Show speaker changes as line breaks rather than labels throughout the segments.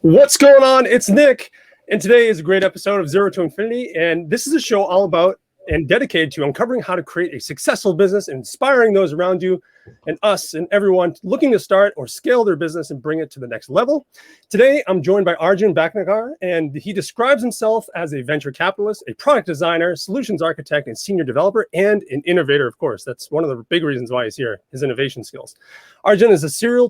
What's going on? It's Nick, and today is a great episode of Zero to Infinity, and this is a show all about and dedicated to uncovering how to create a successful business, and inspiring those around you and us and everyone looking to start or scale their business and bring it to the next level. Today, I'm joined by Arjun Bhatnagar, and he describes himself as a venture capitalist, a product designer, solutions architect, and senior developer, and an innovator, of course. That's one of the big reasons why he's here, his innovation skills. Arjun is a senior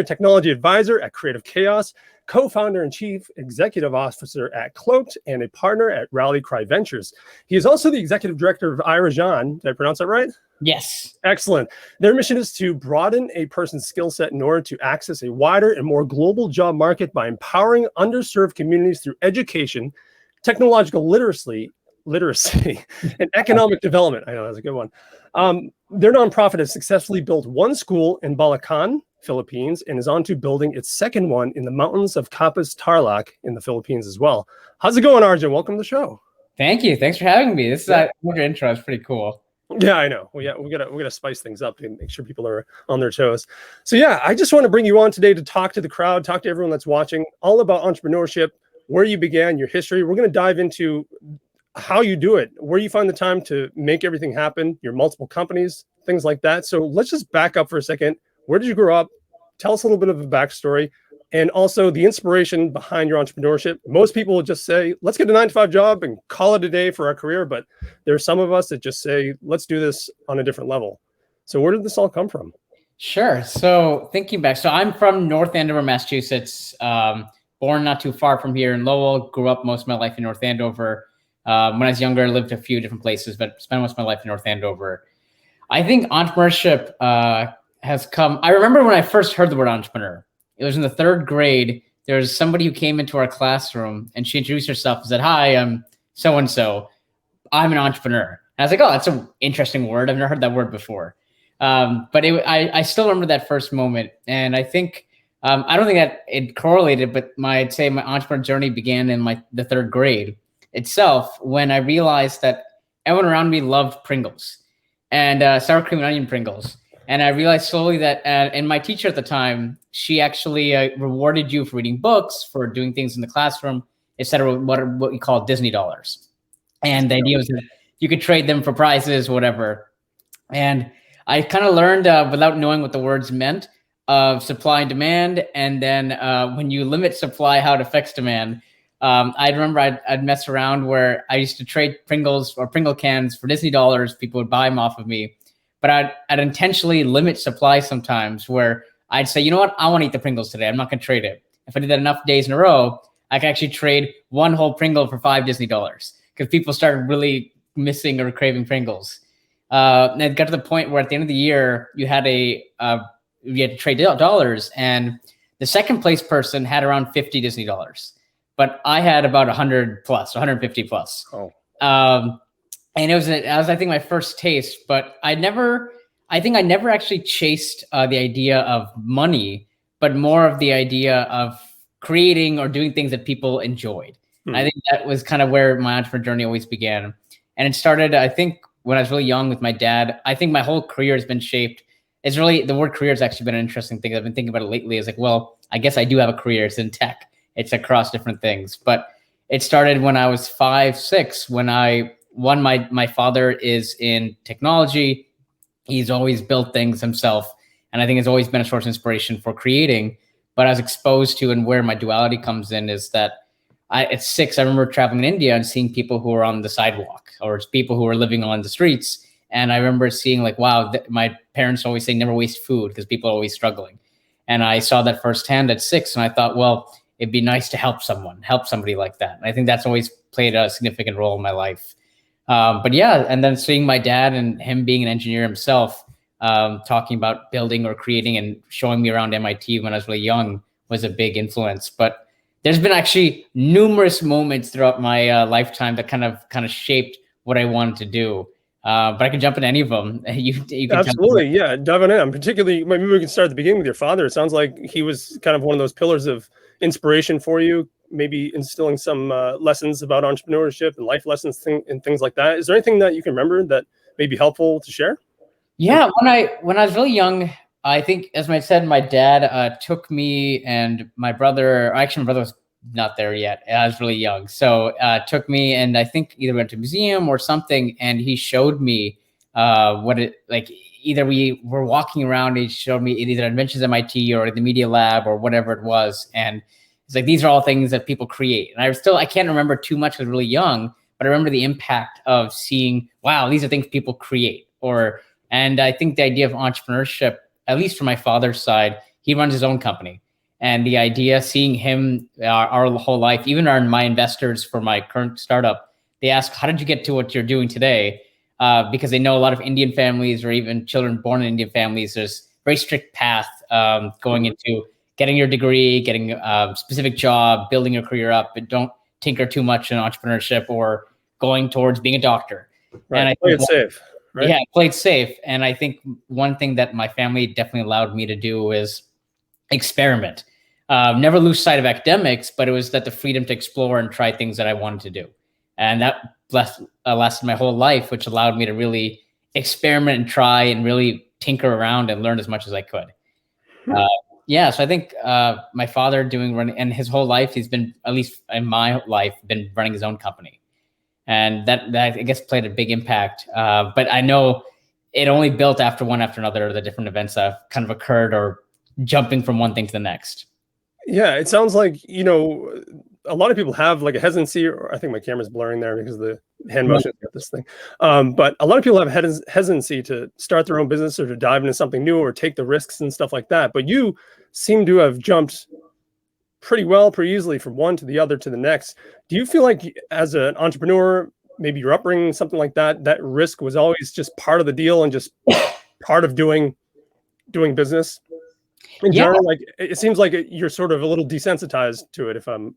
technology advisor at Creative Chaos, co-founder and chief executive officer at Cloaked, and a partner at Rally Cry Ventures. He is also the executive director of Arjun. Did I pronounce that right?
Yes.
Excellent. Their mission is to broaden a person's skill set in order to access a wider and more global job market by empowering underserved communities through education, technological literacy, and economic development. I know that's a good one. Their nonprofit has successfully built one school in Bulacan, Philippines, and is on to building its second one in the mountains of Capiz Tarlac in the Philippines as well. How's it going, Arjun? Welcome to the show.
Thank you. Thanks for having me. This is your intro. It's pretty cool.
Yeah, I know. We gotta spice things up and make sure people are on their toes. So yeah, I just want to bring you on today to talk to the crowd, talk to everyone that's watching, all about entrepreneurship, where you began, your history. We're going to dive into how you do it, where you find the time to make everything happen, your multiple companies, things like that. So let's just back up for a second. Where did you grow up? Tell us a little bit of a backstory, and also the inspiration behind your entrepreneurship. Most people will just say, let's get a 9-to-5 job and call it a day for our career. But there are some of us that just say, let's do this on a different level. So where did this all come from?
Sure. So thinking back, so I'm from North Andover, Massachusetts, born not too far from here in Lowell, grew up most of my life in North Andover. When I was younger, I lived a few different places, but spent most of my life in North Andover. I think entrepreneurship has come. I remember when I first heard the word entrepreneur. It was in the 3rd grade. There was somebody who came into our classroom and she introduced herself and said, "Hi, I'm so-and-so. I'm an entrepreneur." And I was like, "Oh, that's an interesting word. I've never heard that word before." But I still remember that first moment. And I think, I don't think that it correlated, but I'd say my entrepreneur journey began in the 3rd grade itself, when I realized that everyone around me loved Pringles and sour cream and onion Pringles. And I realized slowly that, and my teacher at the time, she actually rewarded you for reading books, for doing things in the classroom, etc. What we call Disney dollars. And the idea was that you could trade them for prizes, whatever. And I kind of learned, without knowing what the words meant, of supply and demand. And then when you limit supply, how it affects demand. I remember I'd mess around where I used to trade Pringles or Pringle cans for Disney dollars. People would buy them off of me. But I'd intentionally limit supply sometimes, where I'd say, you know what, I want to eat the Pringles today. I'm not going to trade it. If I did that enough days in a row, I could actually trade one whole Pringle for 5 Disney dollars, because people started really missing or craving Pringles. And it got to the point where at the end of the year, you had to trade dollars, and the second place person had around 50 Disney dollars, but I had about 100 plus, 150 plus.
Oh.
And it was I think my first taste, but I never actually chased the idea of money, but more of the idea of creating or doing things that people enjoyed. I think that was kind of where my entrepreneur journey always began. And it started, I think, when I was really young with my dad. I think my whole career has been shaped. It's really, the word career has actually been an interesting thing. I've been thinking about it lately. It's like, well, I guess I do have a career. It's in tech. It's across different things. But it started when I was 5, 6, when my father is in technology. He's always built things himself, and I think it's always been a source of inspiration for creating. But I was exposed to, and where my duality comes in, is that at 6, I remember traveling in India and seeing people who were on the sidewalk, or people who were living on the streets. And I remember seeing wow, my parents always say never waste food, because people are always struggling. And I saw that firsthand at 6, and I thought, well, it'd be nice to help somebody like that. And I think that's always played a significant role in my life. But yeah, and then seeing my dad and him being an engineer himself, talking about building or creating and showing me around MIT when I was really young was a big influence. But there's been actually numerous moments throughout my lifetime that kind of shaped what I wanted to do. But I can jump into any of them. You can
absolutely, yeah, dive on in. Particularly, maybe we can start at the beginning with your father. It sounds like he was kind of one of those pillars of inspiration for you, maybe instilling some lessons about entrepreneurship and life lessons and things like that. Is there anything that you can remember that may be helpful to share?
Yeah, when I was really young, I think, as I said, my dad took me and my brother. Actually, my brother was not there yet. I was really young, so took me, and I think either went to a museum or something, and he showed me what it like. Either we were walking around, he showed me either Adventures MIT or the Media Lab or whatever it was, and it's like these are all things that people create. And I can't remember too much. I was really young, but I remember the impact of seeing, wow, these are things people create. And I think the idea of entrepreneurship, at least from my father's side, he runs his own company. And the idea, seeing him our whole life, even my investors for my current startup, they ask, how did you get to what you're doing today? Because they know a lot of Indian families or even children born in Indian families, there's a very strict path going into getting your degree, getting a specific job, building your career up, but don't tinker too much in entrepreneurship or going towards being a doctor.
Right.
And I
play it safe. Right?
Yeah, play it safe. And I think one thing that my family definitely allowed me to do is experiment. Never lose sight of academics, but it was that the freedom to explore and try things that I wanted to do. And that lasted my whole life, which allowed me to really experiment and try and really tinker around and learn as much as I could. Yeah, so I think my father and his whole life, he's been, at least in my life, been running his own company. And that I guess played a big impact. But I know it only built after another, the different events that have kind of occurred or jumping from one thing to the next.
Yeah, it sounds like, a lot of people have like a hesitancy, or I think my camera's blurring there because the hand motion got this thing. But a lot of people have hesitancy to start their own business or to dive into something new or take the risks and stuff like that. But you seem to have jumped pretty easily from one to the other to the next. Do you feel like as an entrepreneur, maybe your upbringing, something like that, that risk was always just part of the deal and just part of doing business in general? Like it seems like you're sort of a little desensitized to it if I'm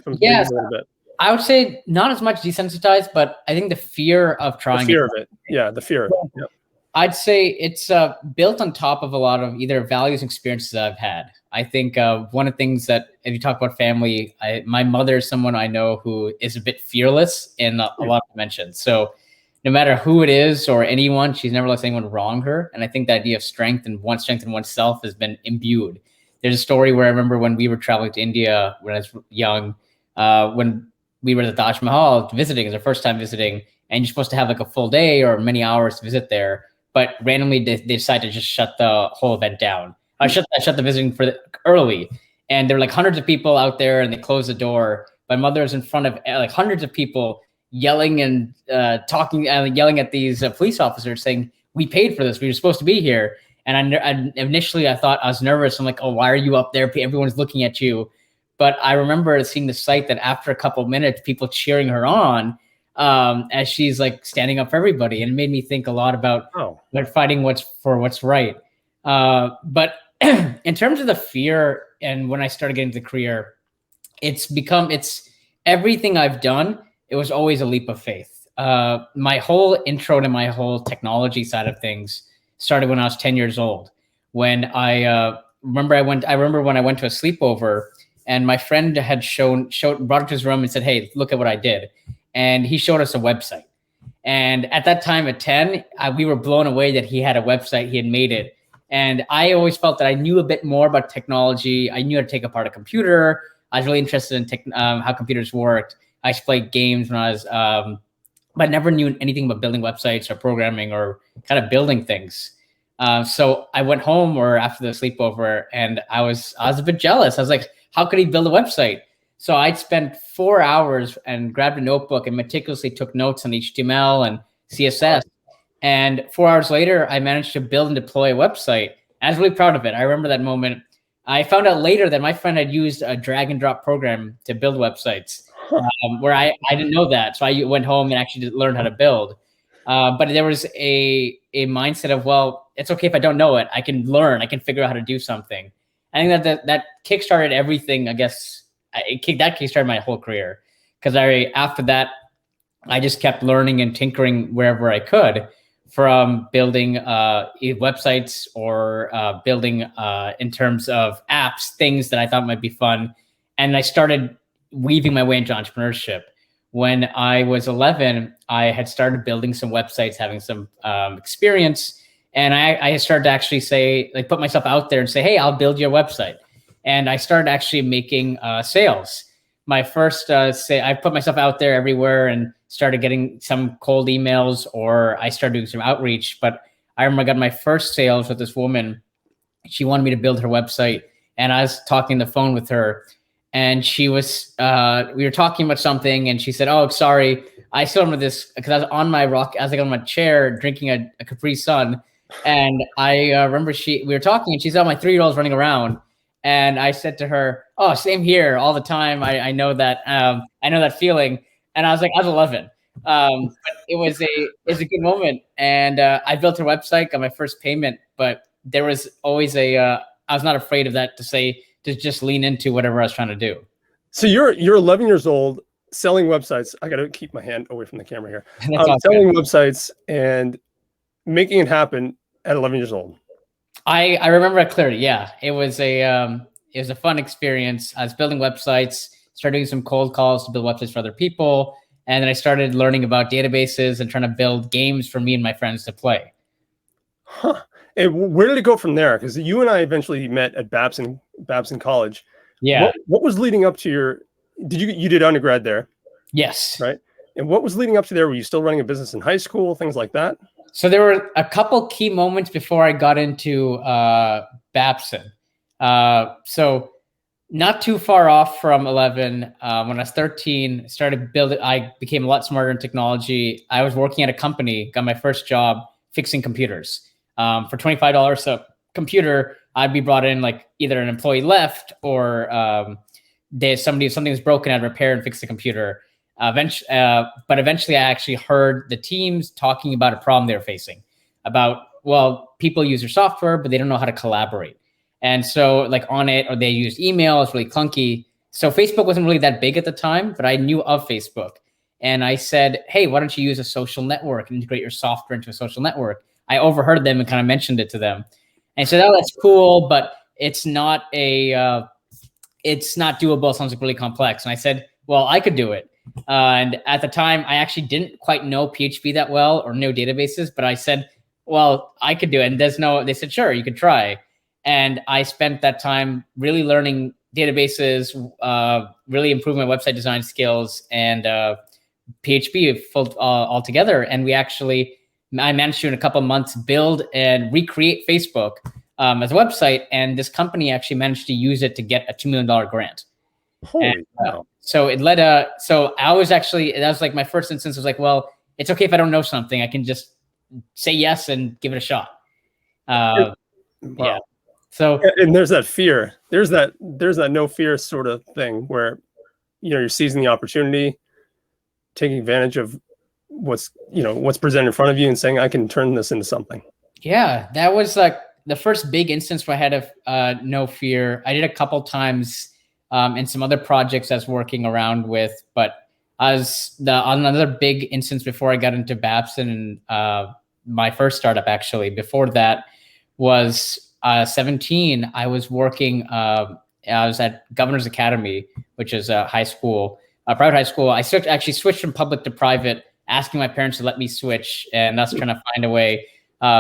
thinking a little bit.
I would say not as much desensitized, but I think the fear of trying.
The fear of it. Yeah, the fear of it. Yep.
I'd say it's built on top of a lot of either values and experiences that I've had. I think one of the things that, if you talk about family, my mother is someone I know who is a bit fearless in a lot of dimensions. So no matter who it is or anyone, she's never let anyone wrong her. And I think the idea of strength in oneself has been imbued. There's a story where I remember when we were traveling to India when I was young, when we were at the Taj Mahal visiting, it was our first time visiting, and you're supposed to have like a full day or many hours to visit there. But randomly they decided to just shut the whole event down. I shut the visiting early, and there were like hundreds of people out there, and they closed the door. My mother was in front of like hundreds of people, yelling and talking, yelling at these police officers, saying, "We paid for this. We were supposed to be here." And initially I thought, I was nervous. I'm like, "Oh, why are you up there? Everyone's looking at you." But I remember seeing the sight that after a couple of minutes, people cheering her on as she's like standing up for everybody, and it made me think a lot about fighting what's right. But in terms of the fear, and when I started getting into the career, it's everything I've done. It was always a leap of faith. My whole intro to my whole technology side of things started when I was 10 years old. When I remember when I went to a sleepover, and my friend had brought it to his room and said, "Hey, look at what I did." And he showed us a website. And at that time at 10, we were blown away that he had a website, he had made it. And I always felt that I knew a bit more about technology. I knew how to take apart a computer. I was really interested in how computers worked. I used to play games when I was, but never knew anything about building websites or programming or kind of building things. So I went home or after the sleepover, and I was a bit jealous. I was like, how could he build a website? So I'd spent 4 hours and grabbed a notebook and meticulously took notes on HTML and CSS. And 4 hours later, I managed to build and deploy a website. I was really proud of it. I remember that moment. I found out later that my friend had used a drag and drop program to build websites, where I didn't know that. So I went home and actually learned how to build. But there was a mindset of, well, it's okay if I don't know it. I can learn. I can figure out how to do something. I think that kickstarted everything, I guess. That kickstarted my whole career, because after that, I just kept learning and tinkering wherever I could, from building websites or building in terms of apps, things that I thought might be fun. And I started weaving my way into entrepreneurship. When I was 11, I had started building some websites, having some experience. And I started to actually say, like, put myself out there and say, hey, I'll build your website. And I started actually making sales. My first I put myself out there everywhere and started getting some cold emails, or I started doing some outreach. But I remember I got my first sales with this woman. She wanted me to build her website, and I was talking on the phone with her, and she was we were talking about something, and she said, oh, sorry, I still remember this because I was on my on my chair drinking a Capri Sun. And I remember we were talking, and she said, oh, my 3-year-old's running around. And I said to her, oh, same here all the time. I know that. I know that feeling. And I was like, I was 11. But it was a good moment. And I built her website, got my first payment, but there was always I was not afraid of that to just lean into whatever I was trying to do.
So you're 11 years old, selling websites. I got to keep my hand away from the camera here. Selling websites and making it happen at 11 years old.
I remember it clearly. Yeah, it was a fun experience. I was building websites, started doing some cold calls to build websites for other people, and then I started learning about databases and trying to build games for me and my friends to play.
Huh. And where did it go from there? Because you and I eventually met at Babson College.
Yeah.
What was leading up to you did undergrad there?
Yes.
Right. And what was leading up to there? Were you still running a business in high school, things like that?
So there were a couple key moments before I got into Babson. So not too far off from 11. When I was 13, started building. I became a lot smarter in technology. I was working at a company, got my first job fixing computers. For $25 a computer, I'd be brought in, like either an employee left or something was broken, I'd repair and fix the computer. But eventually I actually heard the teams talking about a problem they were facing about, well, people use your software, but they don't know how to collaborate. And so like on it, or they used email, it's really clunky. So Facebook wasn't really that big at the time, but I knew of Facebook. And I said, hey, why don't you use a social network and integrate your software into a social network? I overheard them and kind of mentioned it to them. And so that's cool, but it's not doable. It sounds like really complex. And I said, well, I could do it. And at the time, I actually didn't quite know PHP that well or know databases, but I said, well, I could do it. And they said, sure, you could try. And I spent that time really learning databases, really improving my website design skills and PHP altogether. And I managed to, in a couple of months, build and recreate Facebook as a website. And this company actually managed to use it to get a $2 million grant.
Holy wow.
So it led that was like my first instance. Was like, well, it's okay if I don't know something. I can just say yes and give it a shot.
Wow.
Yeah. So,
and there's that fear. There's that no fear sort of thing where, you're seizing the opportunity, taking advantage of what's presented in front of you and saying, I can turn this into something.
Yeah, that was like the first big instance where I had no fear. I did a couple times and some other projects I was working around with, but on another big instance before I got into Babson and my first startup, actually, before that was 17. I was working, I was at Governor's Academy, which is a high school, a private high school. I actually switched from public to private, asking my parents to let me switch, and that's trying to find a way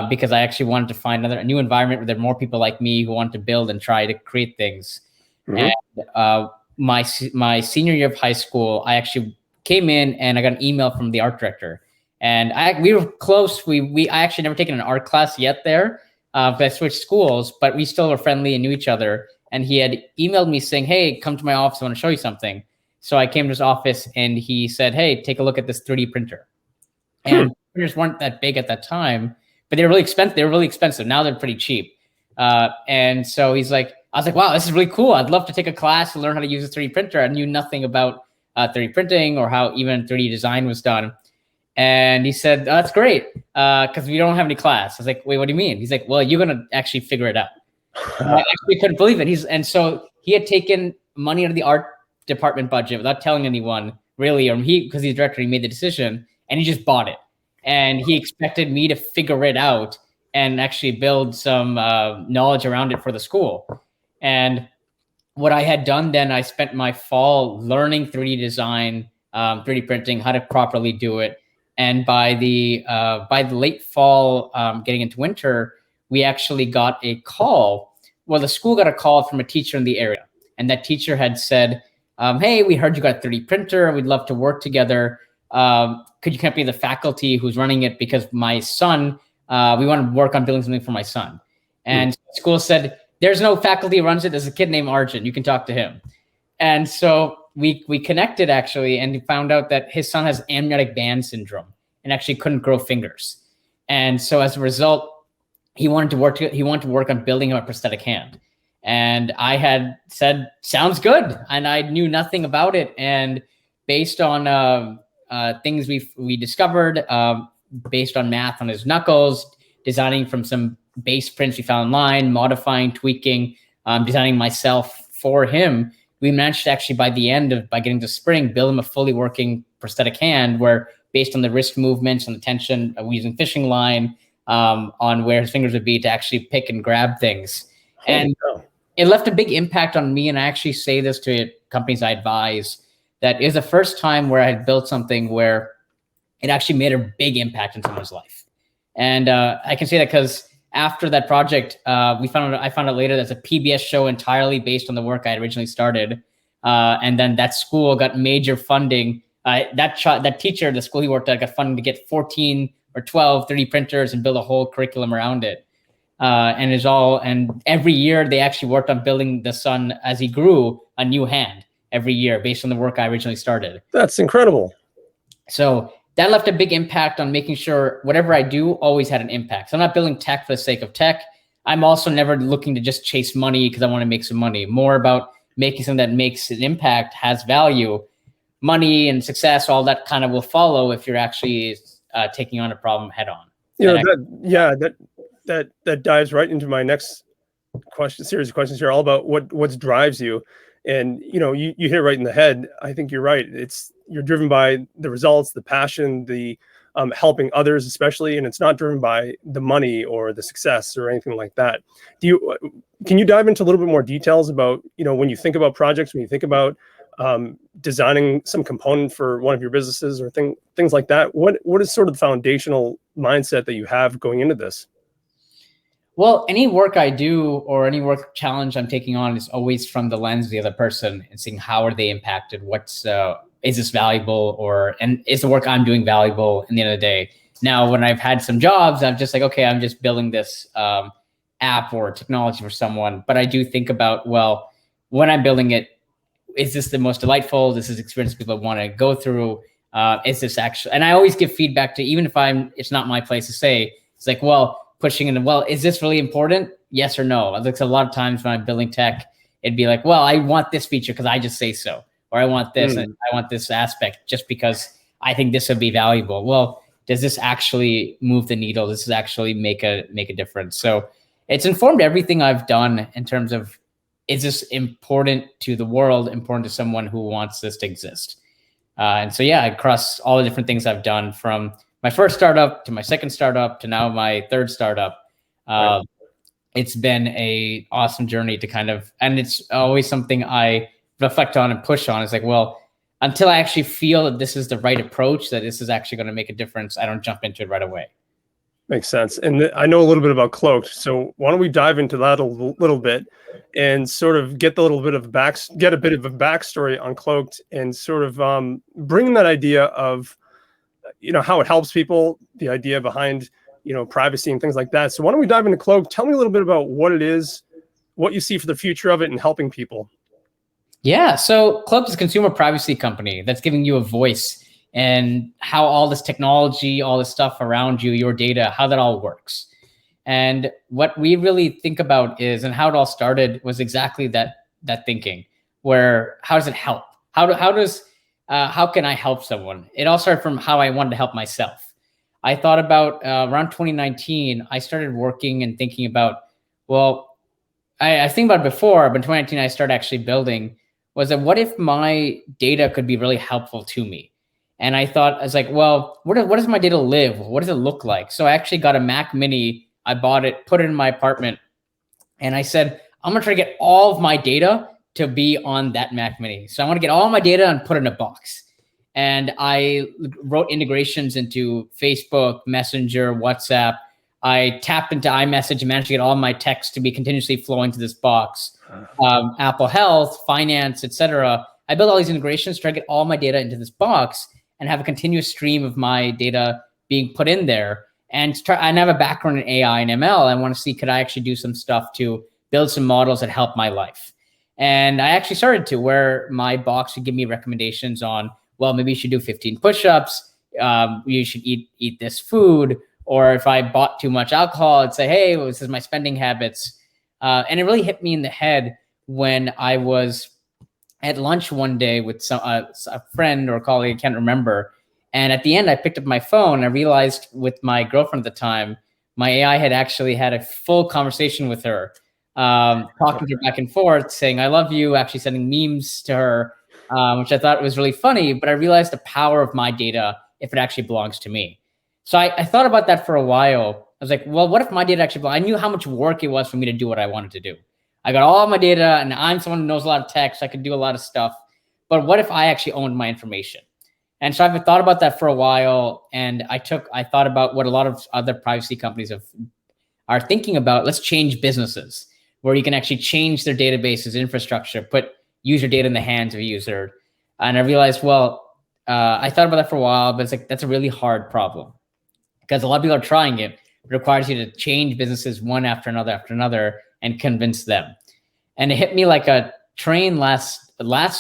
because I actually wanted to find a new environment where there are more people like me who want to build and try to create things. Mm-hmm. And my senior year of high school, I actually came in and I got an email from the art director, and we were close. I actually never taken an art class yet there. I switched schools, but we still were friendly and knew each other. And he had emailed me saying, hey, come to my office. I want to show you something. So I came to his office and he said, hey, take a look at this 3D printer. And printers weren't that big at that time, but they were really expensive. Now they're pretty cheap. And so I was like, wow, this is really cool. I'd love to take a class to learn how to use a 3D printer. I knew nothing about 3D printing or how even 3D design was done. And he said, oh, that's great, because we don't have any class. I was like, wait, what do you mean? He's like, well, you're going to actually figure it out. I actually couldn't believe it. And so he had taken money out of the art department budget without telling anyone, really, or because he's the director, he made the decision, and he just bought it. And he expected me to figure it out and actually build some knowledge around it for the school. And what I had done then, I spent my fall learning 3D design, 3D printing, how to properly do it. And by the late fall, getting into winter, we actually got a call. Well, the school got a call from a teacher in the area, and that teacher had said, "Hey, we heard you got a 3D printer. We'd love to work together. Could you come be the faculty who's running it? Because my son, we want to work on building something for my son." And the school said, "There's no faculty who runs it. There's a kid named Arjun. You can talk to him." And so we connected actually, and found out that his son has amniotic band syndrome and actually couldn't grow fingers. And so as a result, he wanted to work on building him a prosthetic hand. And I had said, "Sounds good." And I knew nothing about it. And based on things we discovered, based on math on his knuckles, designing from some base prints we found online, modifying, tweaking, designing myself for him, we managed to actually, by getting to spring, build him a fully working prosthetic hand where, based on the wrist movements and the tension, we're using fishing line on where his fingers would be to actually pick and grab things. And it left a big impact on me. And I actually say this to companies I advise, that is the first time where I had built something where it actually made a big impact in someone's life. And I can say that because after that project, I found out later that's a PBS show entirely based on the work I had originally started. And then that school got major funding. That teacher, the school he worked at, got funding to get 14 or 12 3D printers and build a whole curriculum around it. And every year they actually worked on building the son, as he grew, a new hand every year based on the work I originally started.
That's incredible.
So that left a big impact on making sure whatever I do always had an impact. So I'm not building tech for the sake of tech. I'm also never looking to just chase money because I want to make some money. More about making something that makes an impact, has value. Money and success, all that kind of will follow if you're actually taking on a problem head on.
That dives right into my next series of questions here, all about what drives you. And you hit it right in the head. I think you're right. You're driven by the results, the passion, the helping others, especially, and it's not driven by the money or the success or anything like that. Can you dive into a little bit more details about when you think about projects, when you think about designing some component for one of your businesses or things like that? What is sort of the foundational mindset that you have going into this?
Well, any work I do or any work challenge I'm taking on is always from the lens of the other person and seeing how are they impacted? Is this valuable, and is the work I'm doing valuable in the end of the day? Now, when I've had some jobs, I'm just like, okay, I'm just building this app or technology for someone. But I do think about, well, when I'm building it, is this the most delightful? This is experience people want to go through. Is this actually, and I always give feedback to, even if it's not my place to say, it's like, well, pushing in, well, is this really important? Yes or no? Like a lot of times when I'm building tech, it'd be like, well, I want this feature because I just say so, or I want this and I want this aspect just because I think this would be valuable. Well, does this actually move the needle? Does this actually make a difference? So it's informed everything I've done in terms of, is this important to the world, important to someone who wants this to exist? And so, yeah, across all the different things I've done, from my first startup to my second startup to now my third startup, right. It's been a awesome journey to and it's always something I reflect on and push on. It's like, well, until I actually feel that this is the right approach, that this is actually going to make a difference, I don't jump into it right away.
Makes sense. And I know a little bit about Cloaked, so why don't we dive into that a little bit and sort of get a bit of a backstory on Cloaked, and sort of bring that idea of how it helps people, the idea behind privacy and things like that. So why don't we dive into Cloaked? Tell me a little bit about what it is, what you see for the future of it, and helping people.
Yeah, so Cloaked is a consumer privacy company that's giving you a voice, and how all this technology, all this stuff around you, your data, how that all works. And what we really think about is, and how it all started was exactly that thinking, where how does it help? How can I help someone? It all started from how I wanted to help myself. I thought about around 2019, I started working and thinking about, well, I think about it before, but in 2019, I started actually building, was that what if my data could be really helpful to me? And I thought, I was like, well, what does my data live? What does it look like? So I actually got a Mac Mini. I bought it, put it in my apartment. And I said, I'm going to try to get all of my data to be on that Mac Mini. So I want to get all my data and put it in a box. And I wrote integrations into Facebook, Messenger, WhatsApp. I tapped into iMessage and managed to get all my text to be continuously flowing to this box. Apple Health, finance, etc. I built all these integrations to try to get all my data into this box and have a continuous stream of my data being put in there. And I have a background in AI and ML. I want to see, could I actually do some stuff to build some models that help my life? And I actually started to, where my box would give me recommendations on, well, maybe you should do 15 push-ups. You should eat this food. Or if I bought too much alcohol, it'd say, hey, well, this is my spending habits. And it really hit me in the head when I was at lunch one day with a friend or a colleague, I can't remember. And at the end, I picked up my phone. I realized with my girlfriend at the time, my AI had actually had a full conversation with her, talking to her back and forth, saying, I love you, actually sending memes to her, which I thought was really funny. But I realized the power of my data if it actually belongs to me. So I thought about that for a while. I was like, well, what if my data actually belonged? I knew how much work it was for me to do what I wanted to do. I got all my data, and I'm someone who knows a lot of tech, so I could do a lot of stuff. But what if I actually owned my information? And so I've thought about that for a while, and I thought about what a lot of other privacy companies are thinking about. Let's change businesses where you can actually change their databases, infrastructure, put user data in the hands of a user. And I realized, well, I thought about that for a while, but it's like, that's a really hard problem because a lot of people are trying it. It requires you to change businesses one after another and convince them. And it hit me like a train last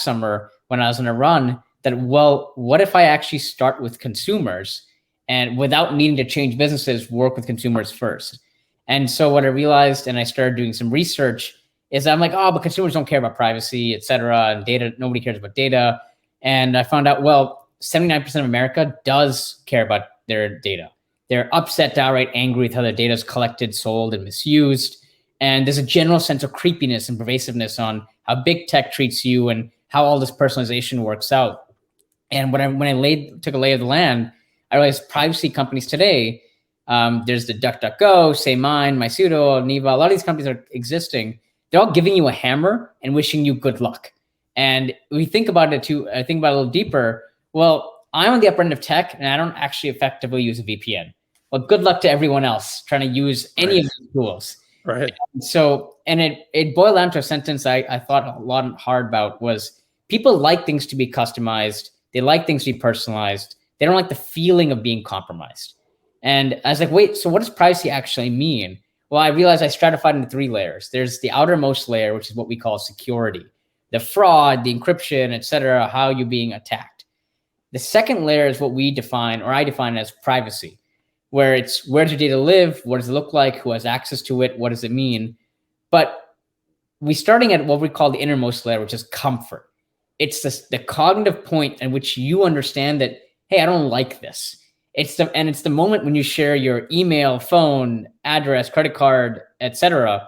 summer when I was on a run that, well, what if I actually start with consumers and without needing to change businesses, work with consumers first? And so what I realized, and I started doing some research, is I'm like, oh, but consumers don't care about privacy, et cetera, and data, nobody cares about data. And I found out, well, 79% of America does care about their data. They're upset, downright angry with how their data is collected, sold, and misused. And there's a general sense of creepiness and pervasiveness on how big tech treats you and how all this personalization works out. And when I took a lay of the land, I realized privacy companies today, there's the DuckDuckGo, SayMine, MySudo, Niva, a lot of these companies are existing. They're all giving you a hammer and wishing you good luck. And we think about it too, I think about it a little deeper. Well, I'm on the upper end of tech and I don't actually effectively use a VPN. Well, good luck to everyone else trying to use any of these tools.
Right.
So, and it boiled down to a sentence I thought a lot hard about was people like things to be customized. They like things to be personalized. They don't like the feeling of being compromised. And I was like, wait, so what does privacy actually mean? Well, I realized I stratified into 3 layers. There's the outermost layer, which is what we call security, the fraud, the encryption, et cetera, how you're being attacked. The second layer is what we define, or I define as privacy, where it's where does your data live? What does it look like? Who has access to it? What does it mean? But we're starting at what we call the innermost layer, which is comfort. It's the cognitive point at which you understand that, hey, I don't like this. It's the moment when you share your email, phone, address, credit card, etc.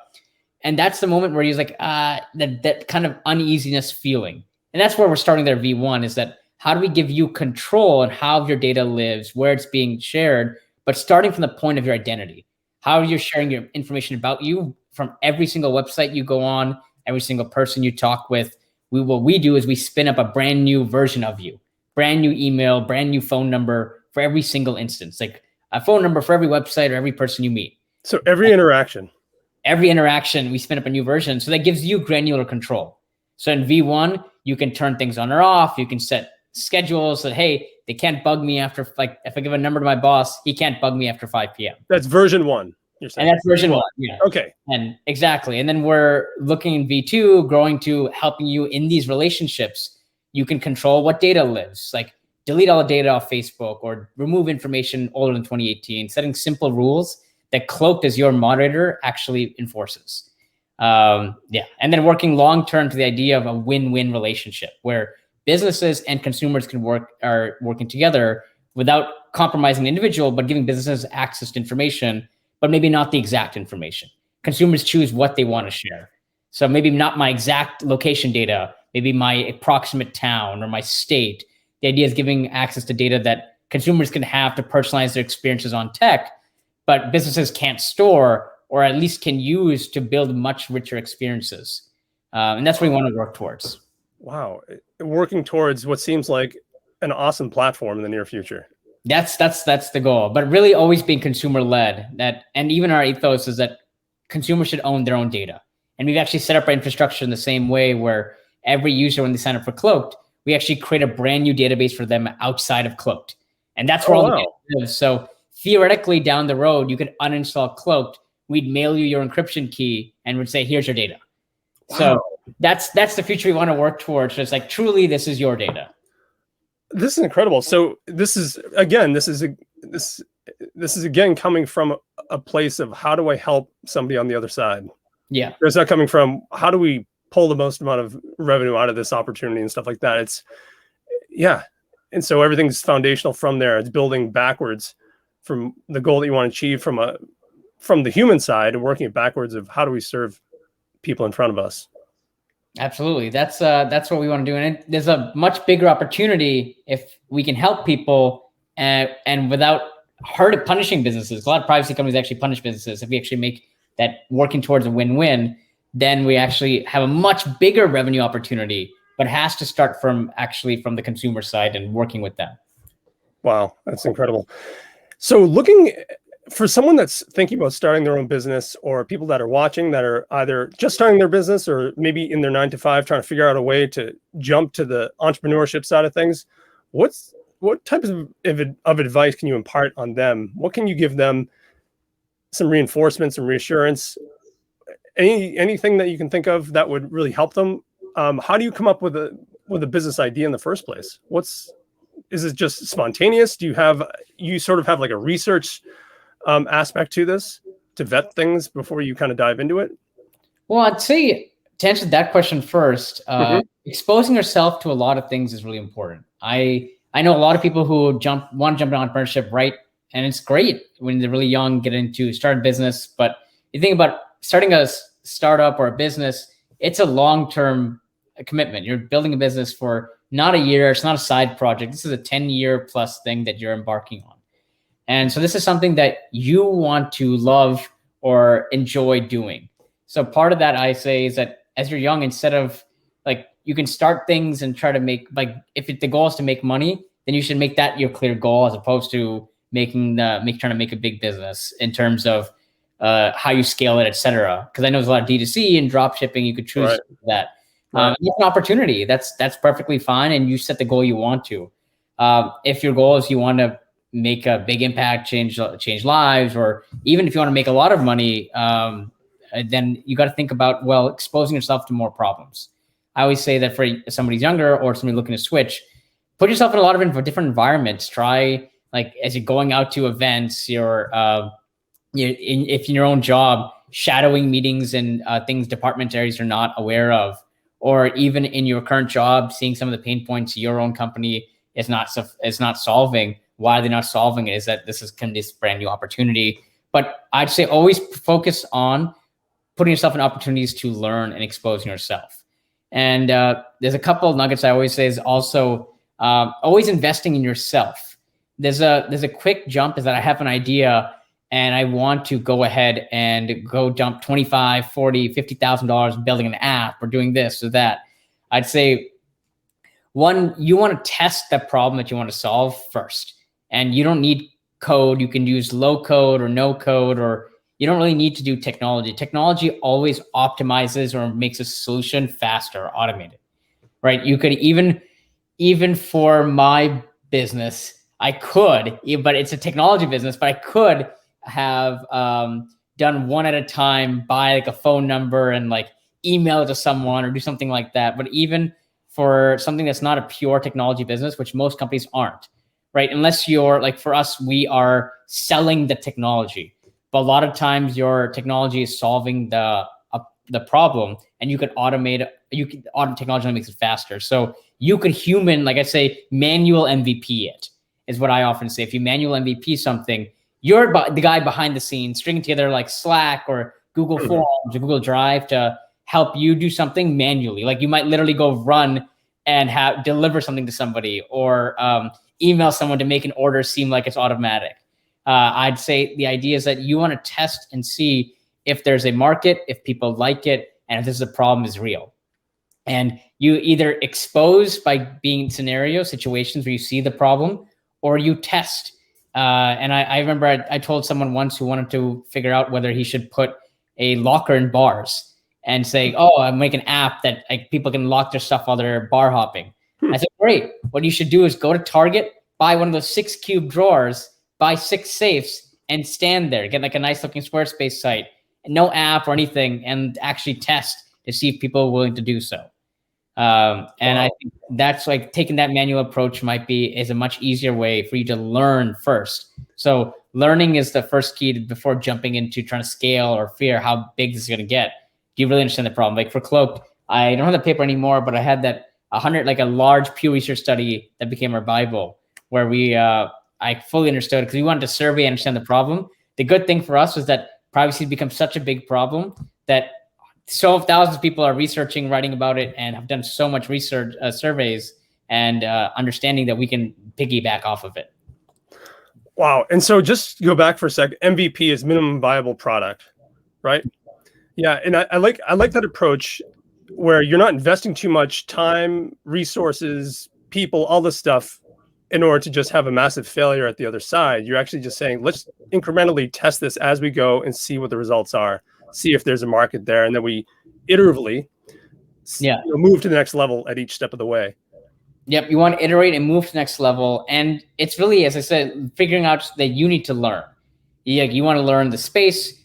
And that's the moment where you're like, that kind of uneasiness feeling. And that's where we're starting there, V1, is that how do we give you control on how your data lives, where it's being shared, but starting from the point of your identity, how you're sharing your information about you from every single website you go on, every single person you talk with. What we do is we spin up a brand new version of you, brand new email, brand new phone number for every single instance, like a phone number for every website or every person you meet.
So every interaction,
we spin up a new version. So that gives you granular control. So in V1, you can turn things on or off. You can set schedules that, hey, they can't bug me after, like, if I give a number to my boss, he can't bug me after 5 p.m.
That's version 1. You're saying.
And that's version 1. Yeah.
Okay.
And exactly. And then we're looking in V2, growing to helping you in these relationships. You can control what data lives, like delete all the data off Facebook or remove information older than 2018, setting simple rules that Cloaked as your moderator actually enforces. And then working long-term to the idea of a win-win relationship where businesses and consumers are working together without compromising the individual, but giving businesses access to information, but maybe not the exact information. Consumers choose what they want to share. So maybe not my exact location data, maybe my approximate town or my state. The idea is giving access to data that consumers can have to personalize their experiences on tech, but businesses can't store or at least can use to build much richer experiences. And that's what we want to work towards.
Wow. Working towards what seems like an awesome platform in the near future.
That's the goal, but really always being consumer led. And even our ethos is that consumers should own their own data. And we've actually set up our infrastructure in the same way, where every user, when they sign up for Cloaked, we actually create a brand new database for them outside of Cloaked. And that's where all the data lives. So theoretically, down the road, you could uninstall Cloaked. We'd mail you your encryption key and would say, here's your data. Wow. So that's the future we want to work towards. So it's like, truly, this is your data.
This is incredible. So this is again coming from a place of, how do I help somebody on the other side?
Yeah.
It's not coming from, how do we pull the most amount of revenue out of this opportunity and stuff like that. It's, yeah. And so everything's foundational from there. It's building backwards from the goal that you want to achieve from the human side, and working it backwards of, how do we serve people in front of us?
Absolutely. That's what we want to do. And there's a much bigger opportunity if we can help people and without punishing businesses. A lot of privacy companies actually punish businesses. If we actually make that working towards a win-win, then we actually have a much bigger revenue opportunity, but it has to start from the consumer side and working with them. Wow.
That's incredible. So looking for someone that's thinking about starting their own business, or people that are watching that are either just starting their business or maybe in their 9-to-5 trying to figure out a way to jump to the entrepreneurship side of things, what types of advice can you impart on them? What can you give them? Some reinforcement, some reassurance, anything that you can think of that would really help them? How do you come up with a business idea in the first place? Is it just spontaneous? Do you sort of have like a research aspect to this, to vet things before you kind of dive into it?
Well, I'd say, to answer that question first, exposing yourself to a lot of things is really important. I know a lot of people who want to jump into entrepreneurship, right? And it's great when they're really young, start a business. But you think about starting a startup or a business, it's a long-term commitment. You're building a business for not a year. It's not a side project. This is a 10-year plus thing that you're embarking on. And so this is something that you want to love or enjoy doing. So part of that, I say, is that as you're young, instead of you can start things and try to make, if the goal is to make money, then you should make that your clear goal, as opposed to trying to make a big business in terms of how you scale it, et cetera. Because I know there's a lot of D2C and drop shipping. You could choose that. It's an opportunity. That's perfectly fine. And you set the goal you want to. If your goal is you want to make a big impact, change lives, or even if you want to make a lot of money, then you got to think about, exposing yourself to more problems. I always say that for somebody younger or somebody looking to switch, put yourself in a lot of different environments. Try, as you're going out to events, if in your own job, shadowing meetings and things department areas you're not aware of, or even in your current job, seeing some of the pain points your own company is not solving. Why they're not solving it is that this brand new opportunity. But I'd say always focus on putting yourself in opportunities to learn and exposing yourself. And there's a couple of nuggets I always say is also always investing in yourself. There's a quick jump is that I have an idea and I want to go ahead and go dump $25,000, $40,000, $50,000 building an app or doing this or that. I'd say, one, you want to test the problem that you want to solve first. And you don't need code. You can use low code or no code, or you don't really need to do technology. Technology always optimizes or makes a solution faster, automated, right? You could even for my business, I could, but it's a technology business, but I could have done one at a time, buy a phone number and email it to someone or do something like that. But even for something that's not a pure technology business, which most companies aren't, right? Unless you're for us, we are selling the technology, but a lot of times your technology is solving the problem, and you could automate it. Technology makes it faster. So you could manual MVP it is what I often say. If you manual MVP something, you're the guy behind the scenes stringing together Slack or Google Forms or Google Drive to help you do something manually. You might literally go run and deliver something to somebody, or email someone to make an order seem like it's automatic. I'd say the idea is that you want to test and see if there's a market, if people like it, and if this is a problem is real. And You either expose by being in situations where you see the problem, or you test. And I remember I told someone once who wanted to figure out whether he should put a locker in bars and say, oh, I'm making an app that people can lock their stuff while they're bar hopping. I said, great. What you should do is go to Target, buy one of those 6 cube drawers, buy 6 safes, and stand there. Get like a nice looking Squarespace site, no app or anything, and actually test to see if people are willing to do so. And I think that's like taking that manual approach is a much easier way for you to learn first. So learning is the first key before jumping into trying to scale or fear how big this is going to get. Do you really understand the problem? Like for Cloaked, I don't have the paper anymore, but I had that a large Pew Research study that became our Bible, where I fully understood because we wanted to survey and understand the problem. The good thing for us was that privacy becomes such a big problem that thousands of people are researching, writing about it, and have done so much research, surveys, and understanding that we can piggyback off of it.
Wow. And so just go back for a sec. MVP is minimum viable product, right? Yeah. And I like that approach where you're not investing too much time, resources, people, all this stuff in order to just have a massive failure at the other side. You're actually just saying, let's incrementally test this as we go and see what the results are, see if there's a market there. And then we iteratively move to the next level at each step of the way.
Yep. You want to iterate and move to the next level. And it's really, as I said, figuring out that you need to learn. You want to learn the space,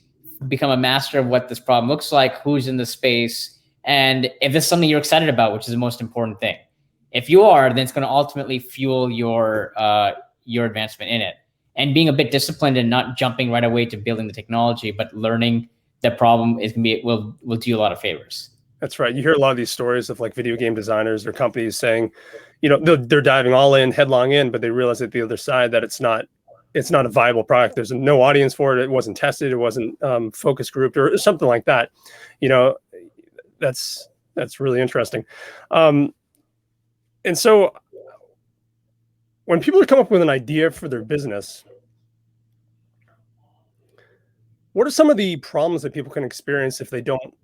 become a master of what this problem looks like, who's in the space, and if this is something you're excited about, which is the most important thing. If you are, then it's going to ultimately fuel your advancement in it. And being a bit disciplined and not jumping right away to building the technology, but learning the problem will do you a lot of favors.
That's right. You hear a lot of these stories of like video game designers or companies saying, they're diving all in, headlong in, but they realize at the other side that it's not a viable product. There's no audience for it. It wasn't tested. It wasn't focus grouped or something like that. That's really interesting. And so when people come up with an idea for their business, what are some of the problems that people can experience if they don't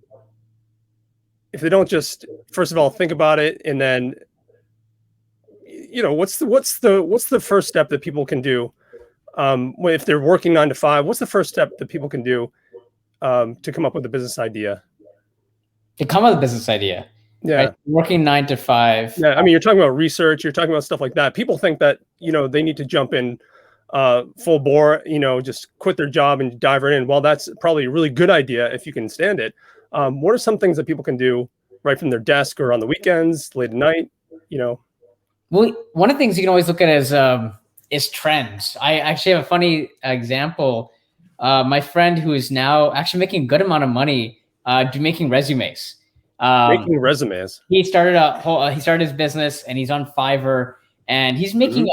just, first of all, think about it, and then, what's the first step that people can do if they're working 9 to 5? What's the first step that people can do to come up with a business idea?
To come up with a business idea.
Yeah.
Right? Working 9 to 5.
Yeah. I mean, you're talking about research, you're talking about stuff like that. People think that, they need to jump in full bore, just quit their job and dive right in. Well, that's probably a really good idea if you can stand it. What are some things that people can do right from their desk or on the weekends, late at night,
Well, one of the things you can always look at is trends. I actually have a funny example. My friend who is now actually making a good amount of money making resumes.
Making resumes.
He started his business and he's on Fiverr and he's making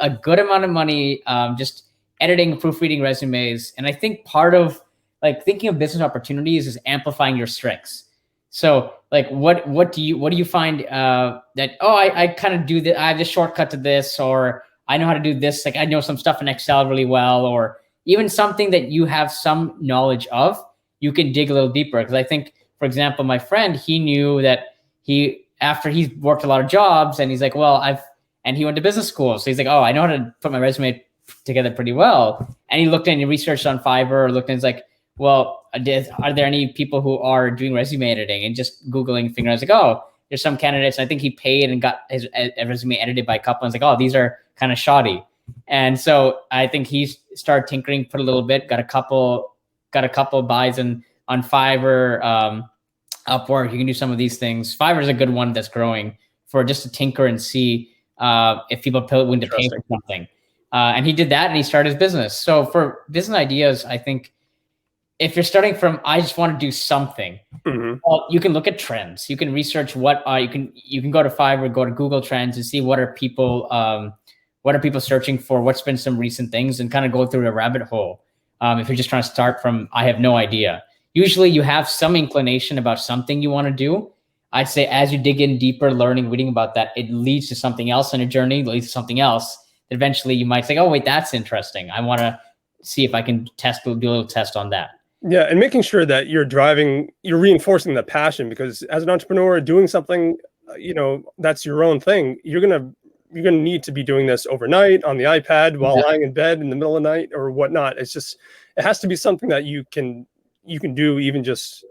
a good amount of money just editing, proofreading resumes. And I think part of like thinking of business opportunities is amplifying your strengths. So like what do you find that, I kind of do that, I have this shortcut to this, or I know how to do this, like I know some stuff in Excel really well, or even something that you have some knowledge of, you can dig a little deeper. Because I think, for example, my friend, he knew that after he's worked a lot of jobs and he's like, and he went to business school. So he's like, I know how to put my resume together pretty well. And he looked in, he researched on Fiverr, looked in, he's like, well, are there any people who are doing resume editing? And just Googling, figuring out, like, there's some candidates. I think he paid and got his resume edited by a couple. And it's like, these are kind of shoddy. And so I think he started tinkering, put a little bit, got a couple buys on Fiverr, Upwork. You can do some of these things. Fiverr is a good one that's growing for just to tinker and see if people are willing to pay for something. And he did that and he started his business. So for business ideas, I think if you're starting from, I just want to do something, well, you can look at trends. You can research you can go to Fiverr, go to Google Trends and see what are people searching for, what's been some recent things, and kind of go through a rabbit hole. If you're just trying to start from, I have no idea. Usually you have some inclination about something you want to do. I'd say as you dig in deeper, learning, reading about that, it leads to something else in a journey, leads to something else. Eventually you might say, wait, that's interesting. I want to see if I can do a little test on that.
Yeah. And making sure that you're reinforcing the passion, because as an entrepreneur doing something that's your own thing, you're gonna need to be doing this overnight on the iPad while lying in bed in the middle of the night or whatnot. It has to be something that you can do even just